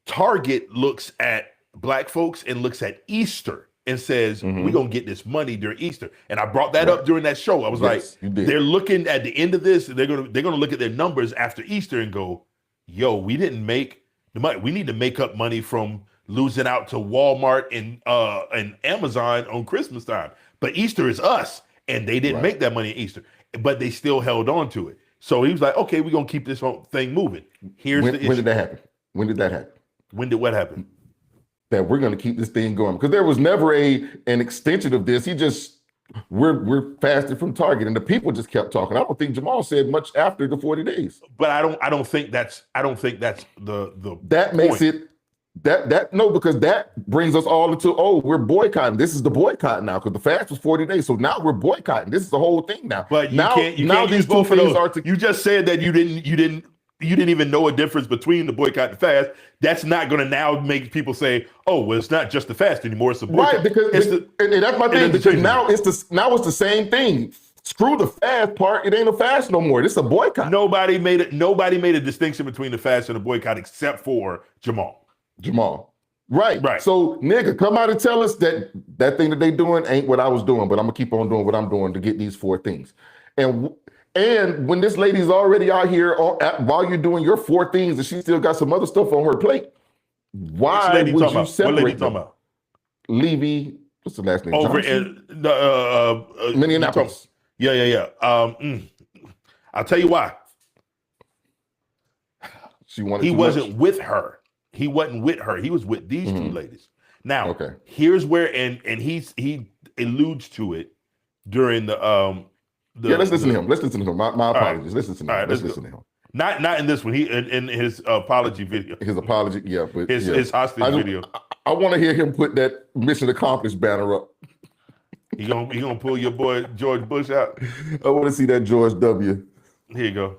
Target looks at Black folks and looks at Easter and says, we're going to get this money during Easter. And I brought that up during that show. I was like, they're looking at the end of this, they're going to look at their numbers after Easter and go, yo, we didn't make the money. We need to make up money from losing out to Walmart and Amazon on Christmas time. But Easter is us. And they didn't make that money at Easter, but they still held on to it. So he was like, okay, we're going to keep this whole thing moving. When did that happen? When did that happen? When did what happen? That we're going to keep this thing going, because there was never an extension of this. We're fasted from Target, and the people just kept talking. I don't think Jamal said much after the 40 days. But I don't think that's the that makes point. Because that brings us all into, we're boycotting. This is the boycott now, because the fast was 40 days. So now we're boycotting. This is the whole thing now. But now these two things are you just said that you didn't even know a difference between the boycott and fast. That's not going to now make people say, oh, well, it's not just the fast anymore. It's the boycott. Right, because and that's my thing. Because now it's the same thing. Screw the fast part. It ain't a fast no more. This is a boycott. Nobody made a distinction between the fast and the boycott except for Jamal. Right. So, nigga, come out and tell us that thing that they doing ain't what I was doing, but I'm gonna keep on doing what I'm doing to get these 4 things. And when this lady's already out here while you're doing your 4 things, and she still got some other stuff on her plate, why would you separate them? Levy, what's the last name? Over in Minneapolis. Yeah. I'll tell you why. He wasn't with her. He wasn't with her. He was with these 2 ladies. Now, here's where and he alludes to it during the let's listen to him. Let's listen to him. My apologies. Right. Let's listen to him. Let's listen to him. Not in this one. He in his apology video. His apology, but his hostage video. I want to hear him put that mission accomplished banner up. He gonna pull your boy George Bush out. I want to see that George W. Here you go.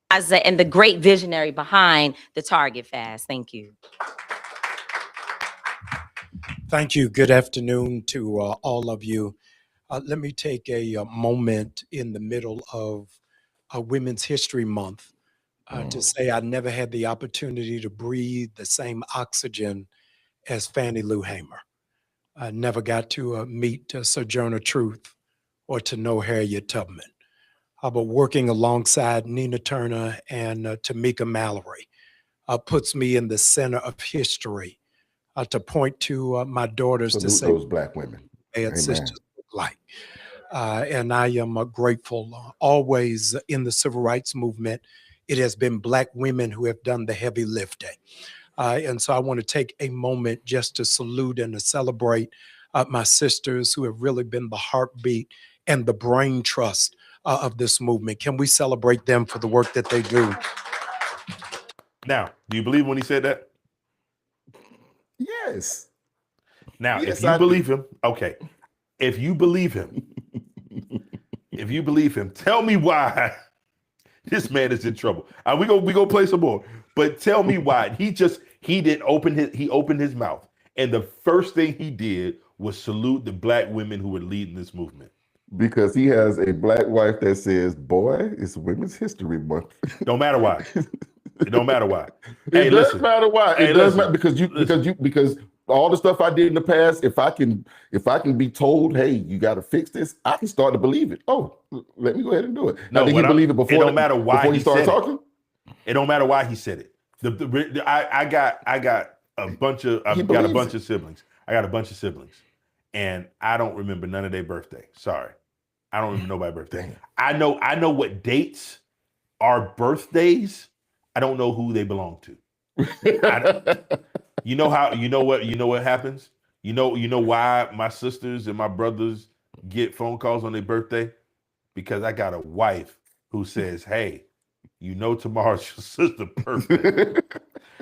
And the great visionary behind the Target fast. Thank you. Thank you. Good afternoon to all of you. Let me take a moment in the middle of Women's History Month to say I never had the opportunity to breathe the same oxygen as Fannie Lou Hamer. I never got to meet Sojourner Truth or to know Harriet Tubman. But working alongside Nina Turner and Tamika Mallory puts me in the center of history to point to my daughters to say those Black women and sisters look like. And I am grateful always in the civil rights movement. It has been Black women who have done the heavy lifting. And so I want to take a moment just to salute and to celebrate my sisters who have really been the heartbeat and the brain trust of this movement. Can we celebrate them for the work that they do? Now, do you believe when he said that? Yes. Now, if you believe him, okay. If you believe him, tell me why this man is in trouble. We go play some more, but tell me why he opened his mouth, and the first thing he did was salute the Black women who were leading this movement. Because he has a Black wife that says, boy, it's Women's History Month. Don't matter why. It don't matter why. It does matter why. It does matter because all the stuff I did in the past, if I can be told, hey, you got to fix this, I can start to believe it. Oh, let me go ahead and do it. Now, did he believe it before? It don't matter why he started talking. It don't matter why he said it. I got a bunch of siblings. I got a bunch of siblings, and I don't remember none of their birthday. Sorry, I don't remember nobody's birthday. I know what dates are birthdays. I don't know who they belong to. You know what happens? You know why my sisters and my brothers get phone calls on their birthday? Because I got a wife who says, hey, tomorrow's your sister's birthday.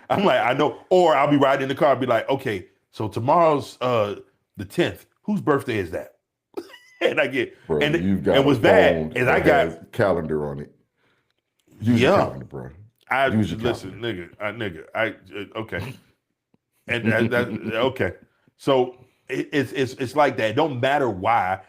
I'm like, I know. Or I'll be riding in the car and be like, okay, so tomorrow's the 10th. Whose birthday is that? And I get, Bro, and you've got and a was phone bad. And that I got, has calendar on it. Use your calendar, bro. Use your listen, calendar. okay. And that okay. So it's like that. It don't matter why.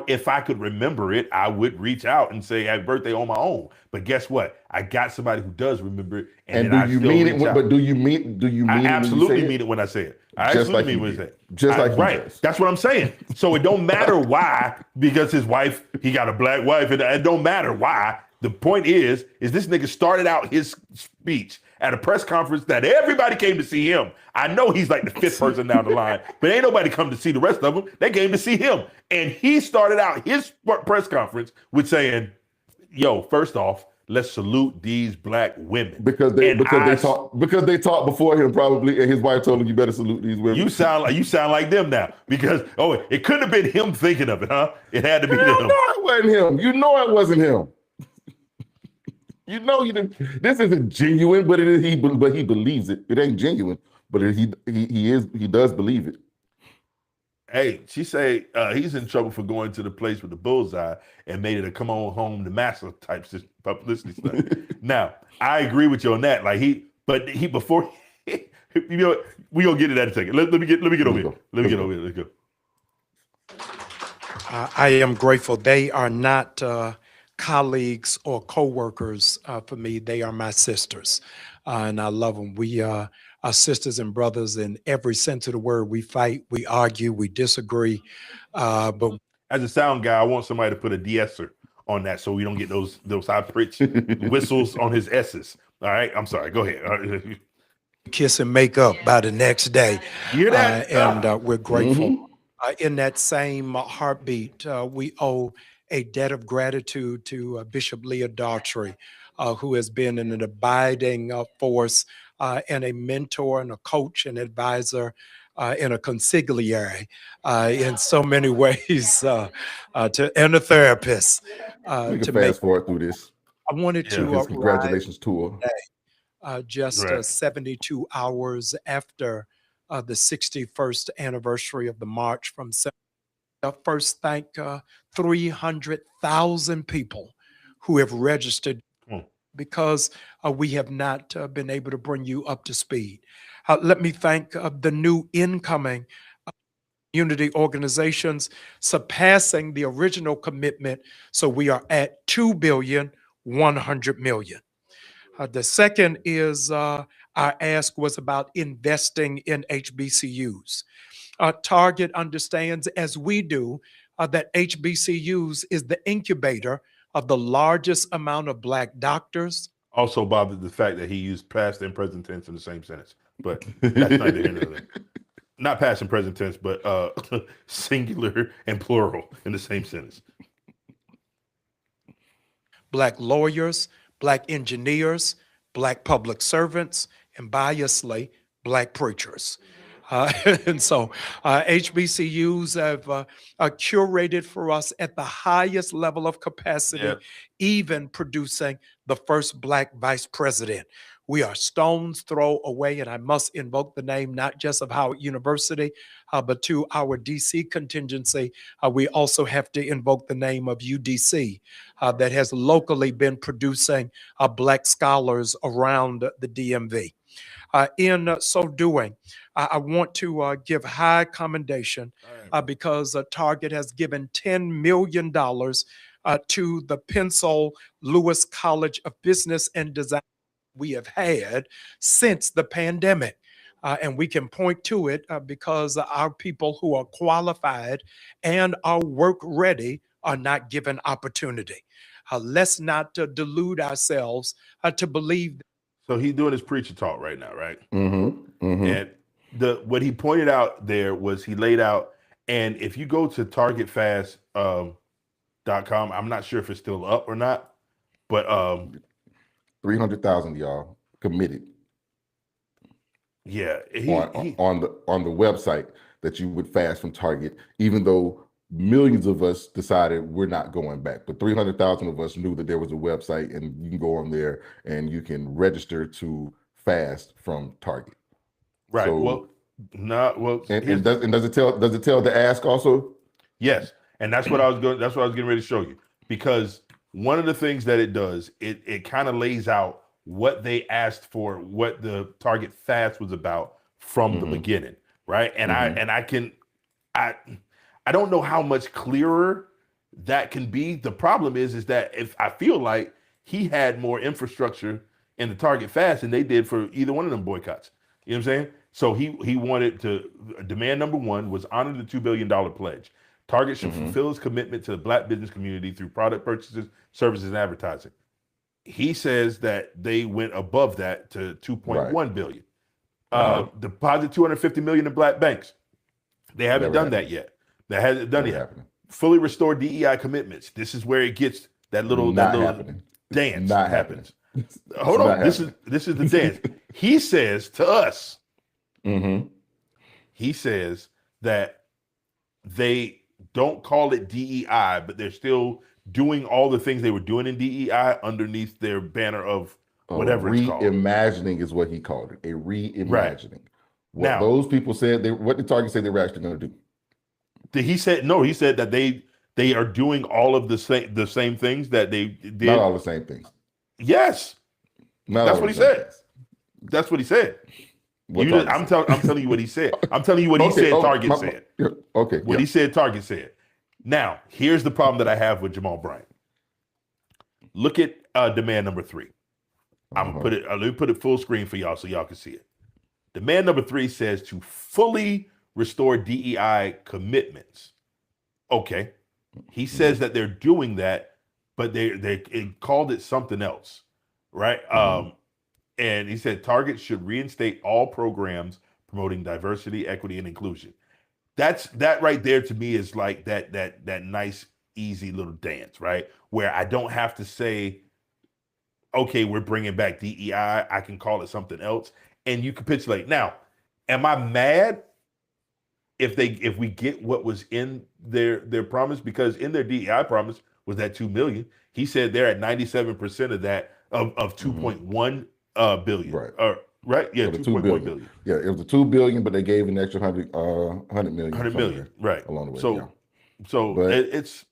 If I could remember it, I would reach out and say happy birthday on my own. But guess what? I got somebody who does remember it, and And then do I you still mean reach it? out. But do you mean I it when you say absolutely it? mean it when I say it. I Just absolutely like mean he when I say did. it. Just like he Right. does. That's what I'm saying. So it don't matter why, because his wife, he got a black wife, and it don't matter why. The point is this nigga started out his speech at a press conference that everybody came to see him. I know he's like the fifth person down the line, but ain't nobody come to see the rest of them. They came to see him. And he started out his press conference with saying, yo, first off, let's salute these black women. Because they talked before him probably, and his wife told him you better salute these women. You sound like them now, because it couldn't have been him thinking of it, huh? It had to be Hell them. no, it wasn't him. You know it wasn't him. You know you didn't. This isn't genuine, but he believes it. It ain't genuine, but he does believe it. Hey, she say he's in trouble for going to the place with the bullseye and made it a come on home to massa type publicity stuff. Now, I agree with you on that. Like before, you know, we gonna get to that in a second. Let me get over here. Let me get over here. Let's go. I am grateful. They are not colleagues or coworkers for me. They are my sisters, and I love them. We are sisters and brothers in every sense of the word. We fight, we argue, we disagree, but As a sound guy, I want somebody to put a de-esser on that so we don't get those high pitched whistles on his S's. All right, I'm sorry. Go ahead. kiss and make up by the next day. You hear that? And we're grateful. Mhm. In that same heartbeat, we owe a debt of gratitude to Bishop Leah Daughtry, who has been an abiding force and a mentor and a coach and advisor and a consigliere in so many ways, and a therapist. We can To make, fast forward through this. I wanted Yeah. to His congratulations tour. just Right. 72 hours after the 61st anniversary of the March from first thank 300,000 people who have registered Hmm. because we have not been able to bring you up to speed. Let me thank the new incoming community organizations surpassing the original commitment. So we are at 2,100,000,000. The second is our ask was about investing in HBCUs. Target understands, as we do, that HBCUs is the incubator of the largest amount of Black doctors. Also bothered the fact that he used past and present tense in the same sentence, but that's neither here nor there. Not past and present tense, but singular and plural in the same sentence. Black lawyers, Black engineers, Black public servants, and biasly, Black preachers. And so HBCUs have curated for us at the highest level of capacity, Yeah. even producing the first Black vice president. We are stones throw away, and I must invoke the name not just of Howard University, but to our DC contingency. We also have to invoke the name of UDC that has locally been producing Black scholars around the DMV. In so doing, I want to give high commendation because Target has given $10 million to the Pencil Lewis College of Business and Design we have had since the pandemic. And we can point to it because our people who are qualified and are work ready are not given opportunity. Let's not delude ourselves to believe. So he's doing his preacher talk right now, right? Mm-hmm. Mm-hmm. And what he pointed out there was he laid out, and if you go to targetfast.com, I'm not sure if it's still up or not, but 300,000 y'all committed yeah, on the website that you would fast from Target, even though millions of us decided we're not going back. But 300,000 of us knew that there was a website, and you can go on there and you can register to fast from Target. right. So, And does it tell the ask also? yes. And that's what I was going. That's what I was getting ready to show you. Because one of the things that it does, it kind of lays out what they asked for, what the target fast was about from the beginning, right? And I don't know how much clearer that can be. The problem is that if I feel like he had more infrastructure in the target fast than they did for either one of them boycotts. You know what I'm saying? So he wanted to, demand number one was honor the $2 billion pledge. Target should fulfill its commitment to the Black business community through product purchases, services, and advertising. He says that they went above that to 2.1 billion. Deposit 250 million in Black banks. They haven't done that yet. That hasn't done yet. Fully restore DEI commitments. This is where it gets that little dance Not happens. happening. Hold on. This is the dance. He says to us, he says that they don't call it DEI, but they're still doing all the things they were doing in DEI underneath their banner of whatever it's called. Reimagining is what he called it. A reimagining. Right. What Now, those people said, what the target said they were actually going to do. He said that they are doing all of the same things that they did. Not all the same things. Yes. That's what he said. That's what he said. I'm telling you what he said. I'm telling you what he said Target said. Okay. What he said Target said. Now, here's the problem that I have with Jamal Bryant. Look at demand number 3. I'm gonna let me put it full screen for y'all so y'all can see it. Demand number 3 says to fully restore DEI commitments. Okay. He says that they're doing that, but they called it something else, right? And he said Target should reinstate all programs promoting diversity, equity, and inclusion. That right there to me is like that nice, easy little dance, right? Where I don't have to say, okay, we're bringing back DEI. I can call it something else, and you capitulate. Now, am I mad if we get what was in their promise? Because in their DEI promise was that 2 million. He said they're at 97% of that of 2.1 billion. Right. Right. Yeah. 2.1 billion. Yeah. It was a 2 billion, but they gave an extra 100 million. 100 million. Right. Along the way. So but it's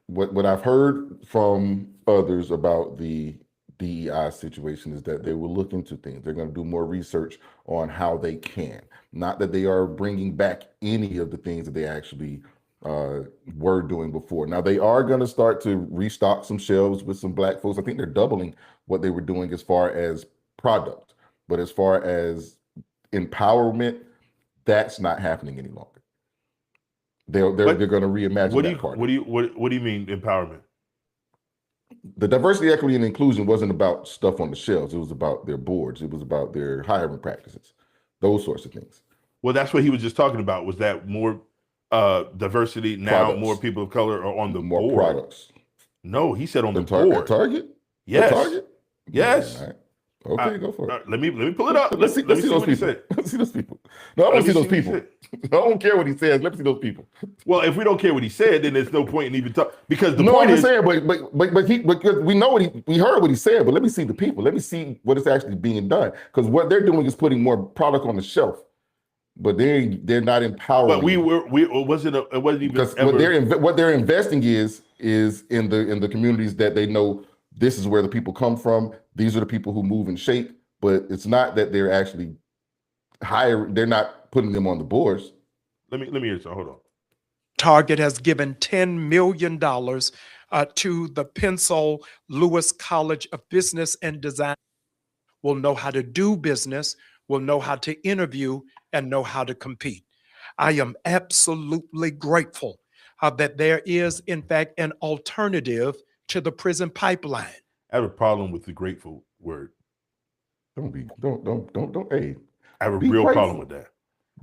what I've heard from others about the DEI situation is that they will look into things. They're going to do more research on how they can. Not that they are bringing back any of the things that they actually were doing before. Now they are going to start to restock some shelves with some Black folks. I think they're doubling what they were doing as far as product, but as far as empowerment, that's not happening any longer. They're going to reimagine that part. What do you mean empowerment? The diversity, equity, and inclusion wasn't about stuff on the shelves. It was about their boards. It was about their hiring practices, those sorts of things. Well, that's what he was just talking about. Was that more diversity now? Products. More people of color are on the more board. Products. No, he said on the board. At Target. Yes. At Target. Yes. Right. Okay, go for it. Let me pull it up. Let's see those people. Let's see those people. No, I want to see those people. I don't care what he says. Let's see those people. Well, if we don't care what he said, then there's no point in even talking. Because the point is, saying, but we know we heard what he said. But let me see the people. Let me see what is actually being done. Because what they're doing is putting more product on the shelf, but they're not empowering. But it wasn't even because ever, what they're investing is in the communities that they know. This is where the people come from. These are the people who move and shape, but it's not that they're actually hiring. They're not putting them on the boards. Let me hear some. Hold on. Target has given $10 million to the Pencil Lewis College of Business and Design. Will know how to do business, will know how to interview, and know how to compete. I am absolutely grateful that there is, in fact, an alternative to the prison pipeline. I have a problem with the grateful word. Don't. Hey, I have a real grateful. problem with that.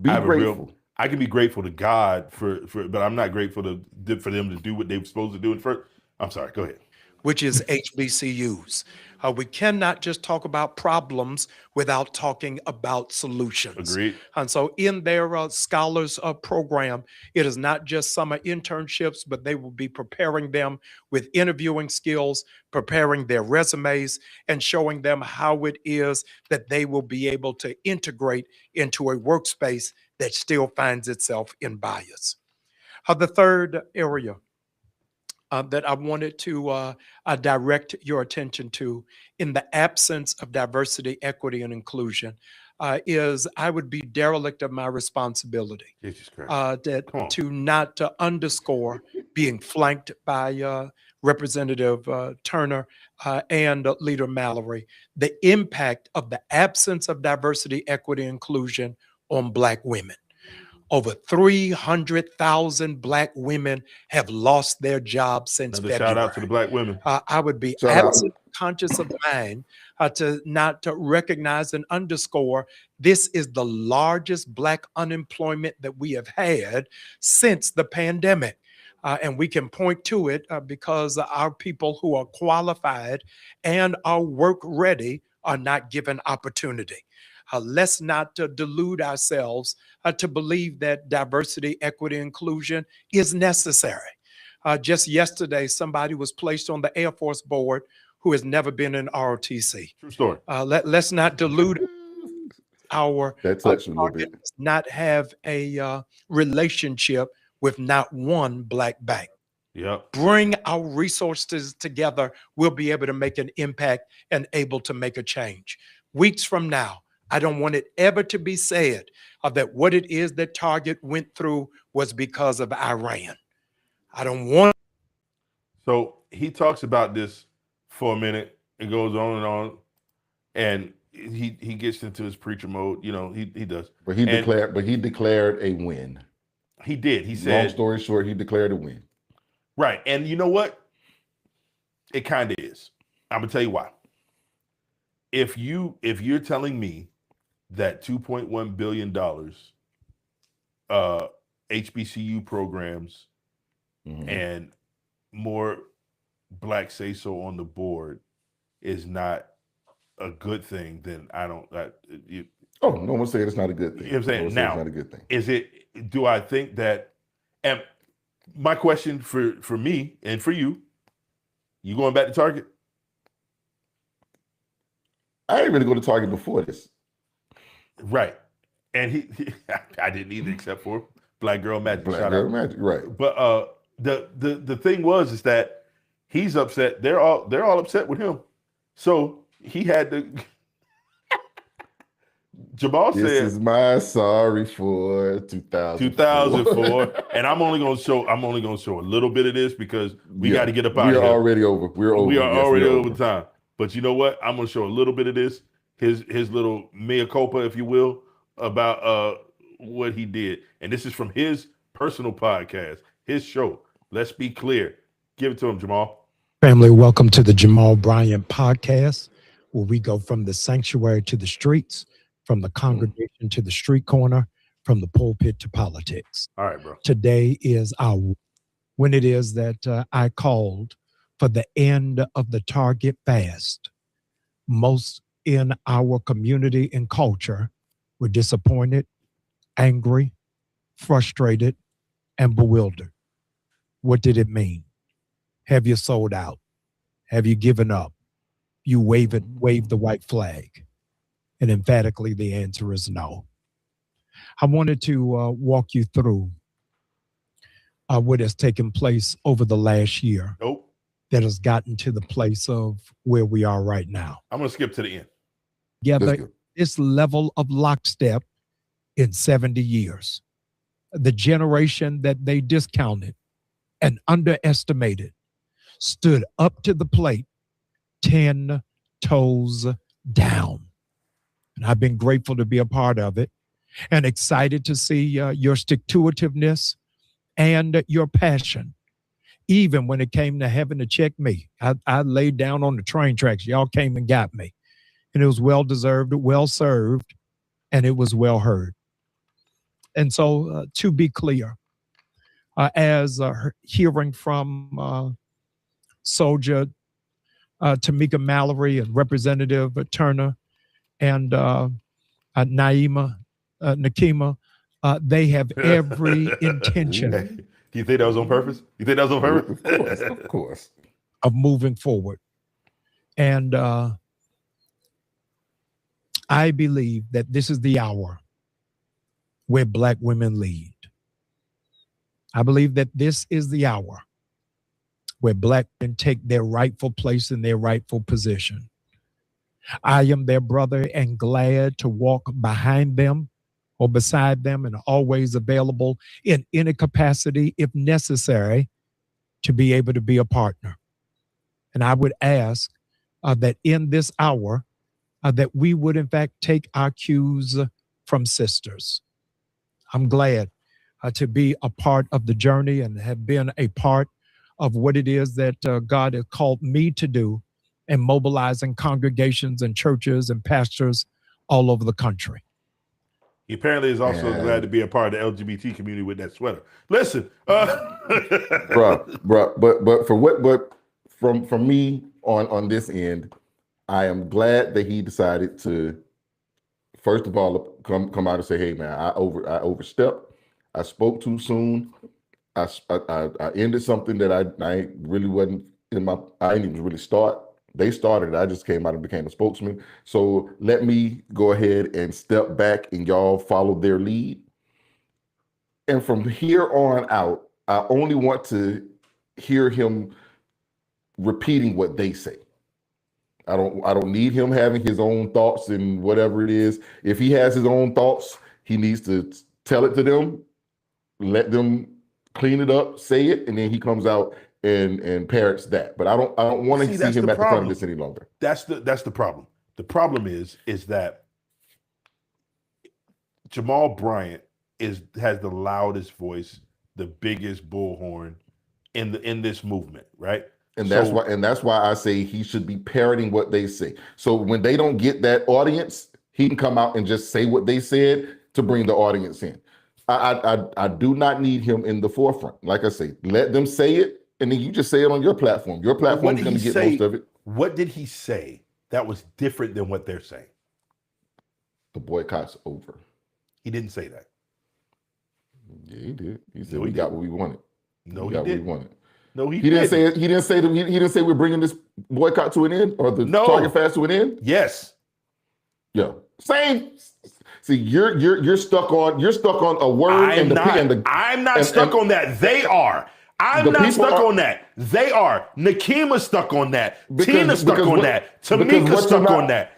Be grateful. I can be grateful to God for, but I'm not grateful for them to do what they were supposed to do in first. I'm sorry. Go ahead. Which is HBCUs. We cannot just talk about problems without talking about solutions. Agreed. And so in their scholars program, it is not just summer internships, but they will be preparing them with interviewing skills, preparing their resumes, and showing them how it is that they will be able to integrate into a workspace that still finds itself in bias. The third area that I wanted to direct your attention to in the absence of diversity, equity, and inclusion is I would be derelict of my responsibility Jesus Christ. Come on. to not underscore being flanked by Representative Turner and Leader Mallory, the impact of the absence of diversity, equity, and inclusion on Black women. Over 300,000 Black women have lost their jobs since Another February. shout out to the Black women. I would be Shout out. absolutely conscious of mine to not to recognize and underscore this is the largest Black unemployment that we have had since the pandemic. And we can point to it because our people who are qualified and are work ready are not given opportunity. Let's not delude ourselves to believe that diversity, equity, inclusion is necessary. Just yesterday, somebody was placed on the Air Force board who has never been in ROTC. True story. Let's not delude our That touched a little target bit. does not have a relationship with not one Black bank. Yep. Bring our resources together. We'll be able to make an impact and able to make a change. Weeks from now, I don't want it ever to be said that what it is that Target went through was because of Iran. I don't want. So he talks about this for a minute. It goes on, and he gets into his preacher mode. You know, he does. But he declared a win. He did. He Long said, story short, he declared a win. right. And you know what? It kind of is. I'm gonna tell you why. If you're telling me that $2.1 billion HBCU programs Mhm. and more Black say so on the board is not a good thing, then I don't. Oh, no one said it's not a good thing. You know what I'm saying? No one said Now, it's not a good thing. is it? Do I think that? And my question for me and for you, you going back to Target? I didn't really go to Target before this. Right. And I didn't either, except for Black Girl Magic. Black Shout Girl out. Magic, right? But the thing is that he's upset. They're all upset with him. So he had to. Jamal This said, is my sorry for 2004, and I'm only gonna show a little bit of this because we got to get up out of here. We're already over. We're over. We are Yes, already we're over time. But you know what? I'm gonna show a little bit of this, his little mea culpa, if you will, about what he did. And this is from his personal podcast, his show. Let's be clear. Give it to him, Jamal. Family, welcome to the Jamal Bryant podcast, where we go from the sanctuary to the streets, from the congregation to the street corner, from the pulpit to politics. All right, bro. Today is when it is that I called for the end of the Target fast. Most in our community and culture were disappointed, angry, frustrated, and bewildered. What did it mean? Have you sold out? Have you given up? You wave the white flag? And emphatically, the answer is no. I wanted to walk you through what has taken place over the last year Nope. that has gotten to the place of where we are right now. I'm gonna skip to the end. Together, this level of lockstep in 70 years. The generation that they discounted and underestimated stood up to the plate 10 toes down. And I've been grateful to be a part of it and excited to see your stick-to-itiveness and your passion. Even when it came to having to check me, I laid down on the train tracks. Y'all came and got me. And it was well-deserved, well-served, and it was well heard. And so to be clear, as hearing from Soldier Tamika Mallory and Representative Turner and Nakima, they have every intention. Do you think that was on purpose? Of course. Of moving forward. And I believe that this is the hour where Black women lead. I believe that this is the hour where Black men take their rightful place in their rightful position. I am their brother and glad to walk behind them or beside them and always available in any capacity, if necessary, to be able to be a partner. And I would ask that in this hour, that we would in fact take our cues from sisters. I'm glad to be a part of the journey and have been a part of what it is that God has called me to do and mobilizing congregations and churches and pastors all over the country. He apparently is also glad to be a part of the LGBT community with that sweater. Listen, bruh, but from me on this end, I am glad that he decided to, first of all, come out and say, "Hey, man, I overstepped. I spoke too soon. I ended something that I really wasn't in my. I didn't even really start. They started. I just came out and became a spokesman. So let me go ahead and step back, and y'all follow their lead. And from here on out, I only want to hear him repeating what they say. I don't need him having his own thoughts and whatever it is. If he has his own thoughts, he needs to tell it to them, let them clean it up, say it, and then he comes out and parrots that. But I don't want to see him at the front of this any longer. That's the problem. The problem is that Jamal Bryant has the loudest voice, the biggest bullhorn in this movement, right? And that's why I say he should be parroting what they say. So when they don't get that audience, he can come out and just say what they said to bring the audience in. I do not need him in the forefront. Like I say, let them say it, and then you just say it on your platform. Your platform is going to get most of it. What did he say that was different than what they're saying? The boycott's over. He didn't say that. Yeah, he did. He said we got what we wanted. No, he didn't. What we wanted. No, he didn't say it. He didn't say we're bringing this boycott to an end or the target fast to an end. Yes. Yeah. Same. See, you're stuck on a word. I'm not stuck on that. They are. I'm not stuck on that. They are. Nakima's stuck on that. Tina's stuck on that. Tamika's stuck on that.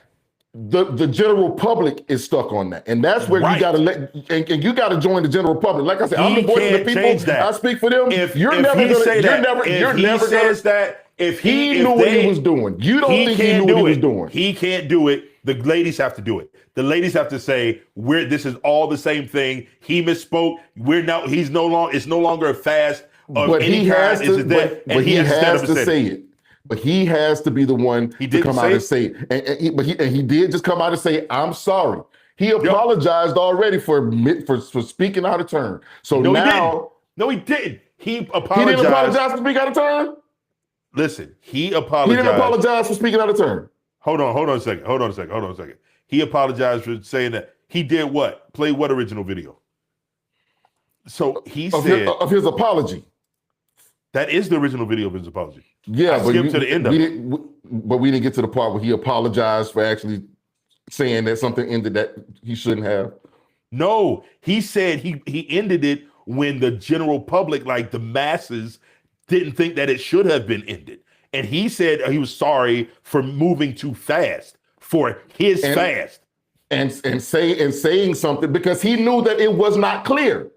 The general public is stuck on that, and that's where you got to and you got to join the general public. Like I said, I'm the voice of the people. I speak for them. If he knew what he was doing, you don't think he knew what he was doing. He can't do it. The ladies have to do it. The ladies have to say, this is all the same thing. He misspoke. It's no longer a fast. But he has to say it. But he has to be the one to come out and say it. But he did just come out and say, "I'm sorry." He apologized already for speaking out of turn. So now, he didn't. He apologized. He didn't apologize for speaking out of turn. Listen, he apologized. He didn't apologize for speaking out of turn. Hold on a second. He apologized for saying that he did what? Play what original video? So he said of his apology. That is the original video of his apology. Yeah, but to the end of it. We didn't get to the part where he apologized for actually saying that something ended that he shouldn't have. No, he said he ended it when the general public, like the masses, didn't think that it should have been ended. And he said he was sorry for moving too fast for his fast. And saying something because he knew that it was not clear.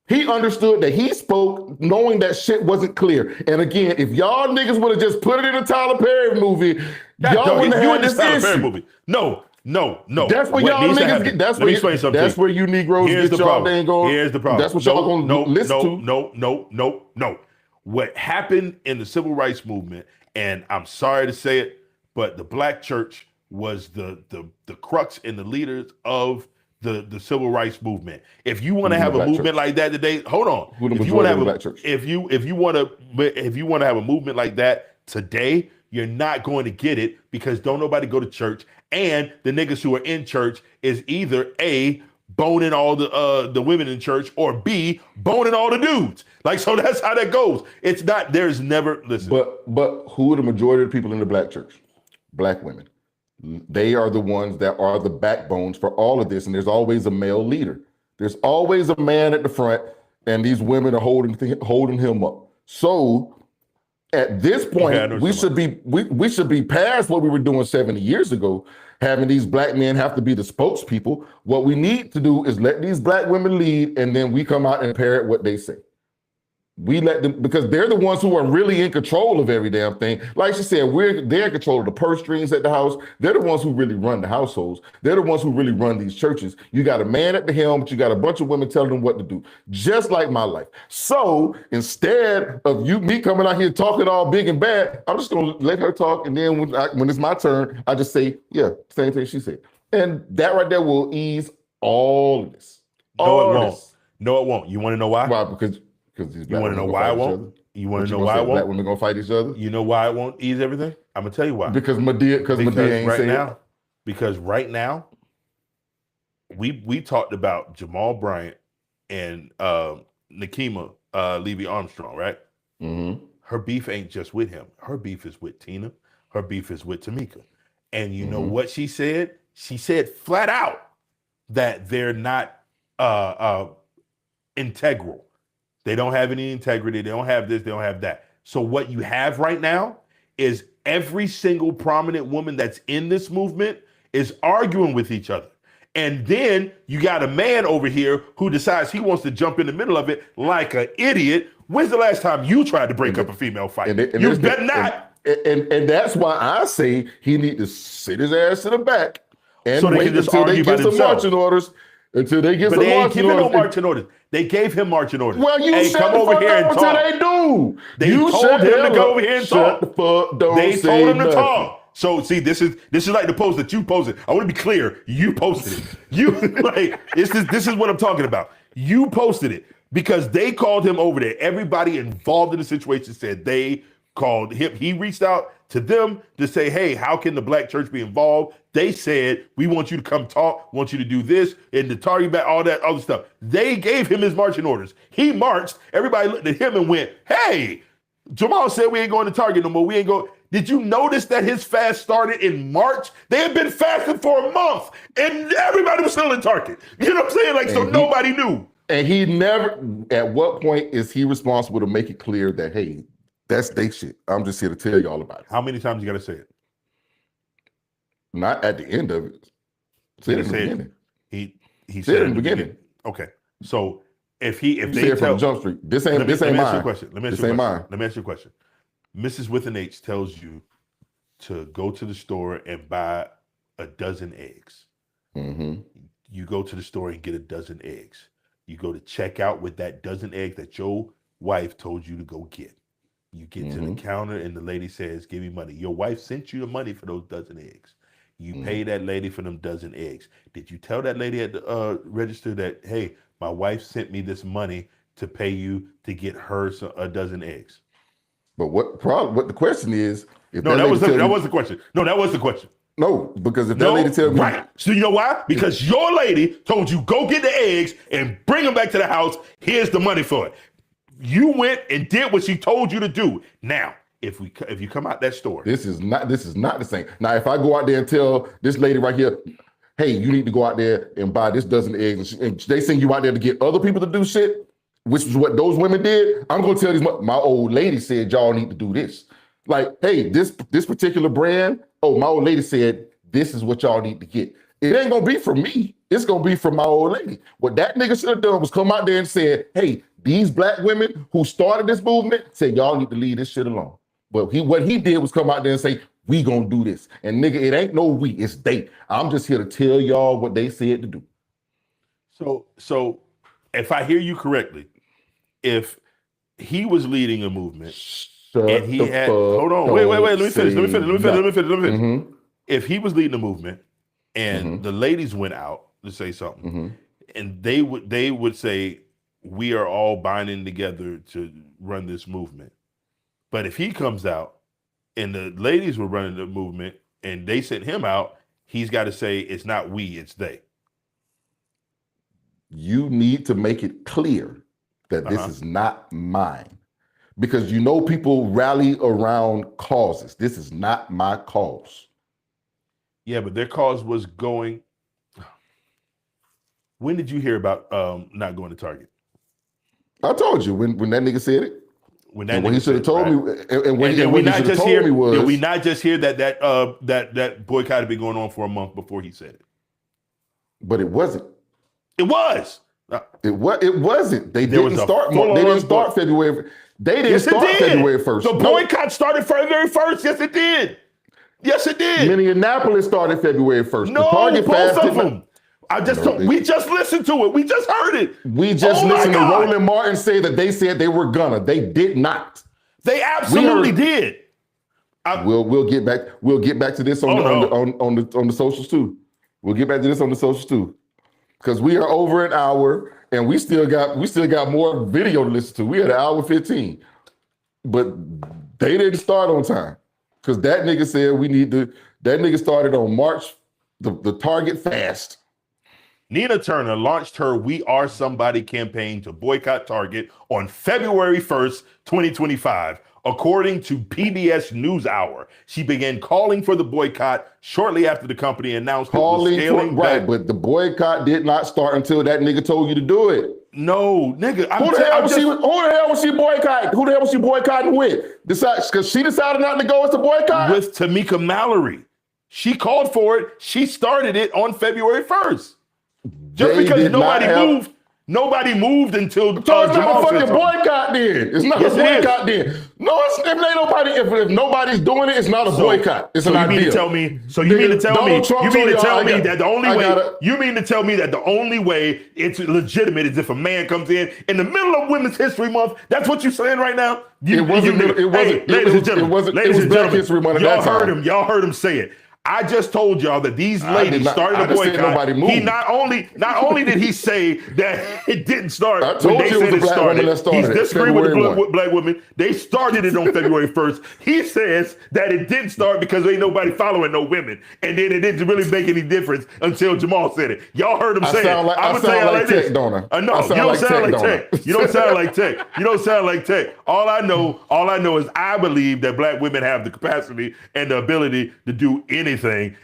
He understood that he spoke knowing that shit wasn't clear. And again, if y'all niggas would have just put it in a Tyler Perry movie, y'all wouldn't have had this issue. No. That's where y'all niggas get. That's where you Negroes get y'all dang on. Here's the problem. That's what y'all gonna listen to. No. What happened in the civil rights movement, and I'm sorry to say it, but the Black church was the crux and the leaders of the civil rights movement. If you want to have a movement like that today, hold on. If you want to have a movement like that today, you're not going to get it because don't nobody go to church, and the niggas who are in church is either A, boning all the women in church, or B, boning all the dudes. Like, so that's how that goes. It's not. There's never listen. But who are the majority of the people in the Black church? Black women. They are the ones that are the backbones for all of this. And there's always a male leader. There's always a man at the front and these women are holding him up. So at this point, we should be past what we were doing 70 years ago, having these black men have to be the spokespeople. What we need to do is let these black women lead, and then we come out and parrot what they say. We let them, because they're the ones who are really in control of every damn thing. Like she said, they're in control of the purse strings at the house. They're the ones who really run the households. They're the ones who really run these churches. You got a man at the helm, but you got a bunch of women telling them what to do, just like my life. So instead of me coming out here talking all big and bad, I'm just gonna let her talk, and then when it's my turn, I just say, yeah, same thing she said. And that right there will ease all of this. No, it won't. No, it won't. You want to know why? Why? Because these you want to know why it won't? You want to know why it won't? Black women gonna fight each other? You know why it won't ease everything? I'm gonna tell you why. Because Madea ain't right saying now. Because right now, we talked about Jamal Bryant and Nikema Levy Armstrong, right? Mm-hmm. Her beef ain't just with him. Her beef is with Tina. Her beef is with Tamika. And you know what she said? She said flat out that they're not integral. They don't have any integrity. They don't have this. They don't have that. So what you have right now is every single prominent woman that's in this movement is arguing with each other. And then you got a man over here who decides he wants to jump in the middle of it like an idiot. When's the last time you tried to break up a female fight? You better not. And that's why I say he need to sit his ass in the back and So they wait can just until they argue by get some themselves. marching orders. Until they get But some they ain't marching giving no orders. marching orders. They gave him marching orders. Well, you hey, shut come the over fuck here and up until talk. they do. They You told shut him to hell go up. over here and Shut talk. the fuck. Don't They say told him to nothing. talk. So see, this is like the post that you posted. I want to be clear. You posted it. You like this is what I'm talking about. You posted it because they called him over there. Everybody involved in the situation said they called him. He reached out to them to say, hey, how can the black church be involved? They said, we want you to come talk, want you to do this, and to target back, all that other stuff. They gave him his marching orders. He marched. Everybody looked at him and went, hey, Jamal said we ain't going to Target no more. We ain't going. Did you notice that his fast started in March? They had been fasting for a month, and everybody was still in Target. You know what I'm saying? Like, so nobody knew. And he never, at what point is he responsible to make it clear that, hey, that's they shit. I'm just here to tell y'all about it. How many times you got to say it? Not at the end of it. Say it in the beginning. He said it in the beginning. Okay. So if they said tell from Jump Street, this ain't let me mine. ask you a question. Let me ask you a mine. question. Mrs. with an H tells you to go to the store and buy a dozen eggs. Mm-hmm. You go to the store and get a dozen eggs. You go to check out with that dozen eggs that your wife told you to go get. You get to the counter and the lady says, give me money. Your wife sent you the money for those dozen eggs. You pay that lady for them dozen eggs. Did you tell that lady at the register that, hey, my wife sent me this money to pay you to get her a dozen eggs? But what the question is, if that was the question. No, that was the question. No, because if that lady tell me, right. So you know why? Because your lady told you go get the eggs and bring them back to the house. Here's the money for it. You went and did what she told you to do. Now, if you come out that store, this is not the same. Now, if I go out there and tell this lady right here, hey, you need to go out there and buy this dozen eggs, and they send you out there to get other people to do shit, which is what those women did, I'm gonna tell these. My old lady said y'all need to do this. Like, hey, this particular brand. Oh, my old lady said this is what y'all need to get. It ain't gonna be from me. It's gonna be from my old lady. What that nigga should have done was come out there and said, hey, these black women who started this movement said y'all need to leave this shit alone. But what he did was come out there and say, we gonna do this. And nigga, it ain't no we, it's they. I'm just here to tell y'all what they said to do. So if I hear you correctly, if he was leading a movement and he had, hold on, wait, let me finish. Mm-hmm. If he was leading a movement and the ladies went out to say something and they would say, we are all binding together to run this movement. But if he comes out and the ladies were running the movement and they sent him out, he's got to say it's not we, it's they. You need to make it clear that this is not mine. Because you know people rally around causes. This is not my cause. Yeah, but their cause was going. When did you hear about not going to Target? I told you when that nigga said it. When that And what he nigga should have said it, told right? me, and what And he did we should not have just told hear? me was, Did we not just hear that boycott had been going on for a month before he said it? but it wasn't. It was. It wasn't. They There was didn't a start. full-on They didn't start boycott. February. They didn't Yes, it start did. February 1st. The boycott started February 1st. Yes, it did. Yes, it did. Minneapolis started February 1st. No, the Target both fast of did not- them. No, We just listened to it. We just heard it. We just Oh my listened to God. Roland Martin say that they said they were gonna. They did not. They absolutely heard- did. We'll get back. We'll get back to this on Oh, on the socials too. We'll get back to this on the socials too, because we are over an hour and we still got more video to listen to. We had an hour 15, but they didn't start on time because that nigga said we need to. That nigga started on March the Target fast. Nina Turner launched her We Are Somebody campaign to boycott Target on February 1st, 2025. According to PBS NewsHour, she began calling for the boycott shortly after the company announced it was scaling back. But the boycott did not start until that nigga told you to do it. No, nigga. Who the hell was she boycotting? Who the hell was she boycotting with? Because she decided not to go as a boycott? With Tamika Mallory. She called for it. She started it on February 1st. Just They because did not nobody moved until So it's not Jamal a said fucking something. boycott then. It's not Yes, a it is. boycott then. No, if ain't nobody, if nobody's doing it, it's not a boycott. It's an you idea. mean to tell me? So you mean to tell me? Donald Trump You mean to told tell y'all, me that the only I way? gotta- You mean to tell me that the only way it's legitimate is if a man comes in the middle of Women's History Month? That's what you're saying right now. It wasn't. Ladies and gentlemen. It was Black History Month at Y'all that time. heard him. Y'all heard him say it. I just told y'all that these I did ladies not- started I a just said boycott. nobody moved. He not only did he say that it didn't start I when told they you it was said a it black woman started. that started He's it, disagreeing with the February 1. black women. They started it on February 1st. He says that it didn't start because ain't nobody following no women. And then it didn't really make any difference until Jamal said it. Y'all heard him say it. I I'm sound like this. Tech, don't I? No, I you sound don't like sound Tech, like don't I? Tech. You don't sound like Tech. You don't sound like Tech. All I know is I believe that black women have the capacity and the ability to do anything,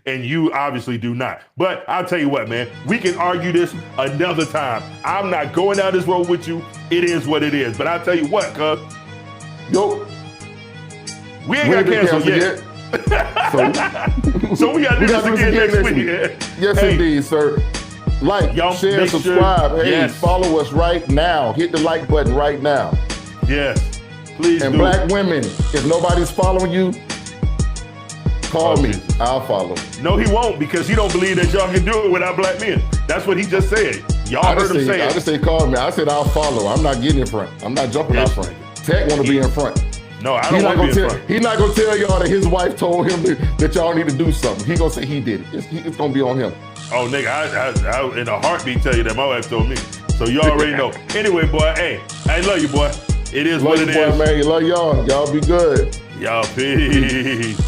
and you obviously do not. But I'll tell you what, man, we can argue this another time. I'm not going down this road with you. It is what it is. But I'll tell you what, cuz, Yo, we ain't got canceled yet. So we got to do this again next week. Yes, Hey, indeed, sir. Like, Y'all share, make sure- subscribe. Hey, yes. follow us right now. Hit the like button right now. Yes, please And do. black women, if nobody's following you, call me. Jesus. I'll follow. No, he won't, because he don't believe that y'all can do it without black men. That's what he just said. Y'all I heard him say just it. say call me. I said I'll follow. I'm not getting in front. I'm not jumping Yes. out front. Tech want to be in front. No, I He's don't not want to gonna be in tell. front. He's not gonna tell y'all that his wife told him that y'all need to do something. He gonna say he did it. It's gonna be on him. Oh, nigga, I in a heartbeat tell you that my wife told me. So you already know. Anyway, boy, hey, I love you, boy. It is Love what you, it boy, is. man. You love y'all. Y'all be good. Y'all peace.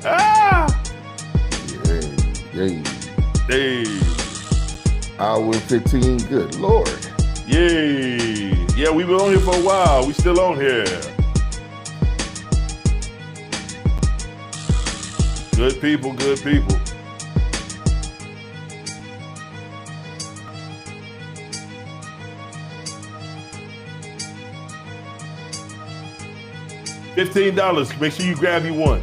Ah! Yay. Hey. Hour 15. Good Lord. Yay. Yeah, we've been on here for a while. We still on here. Good people, good people. $15. Make sure you grab you one.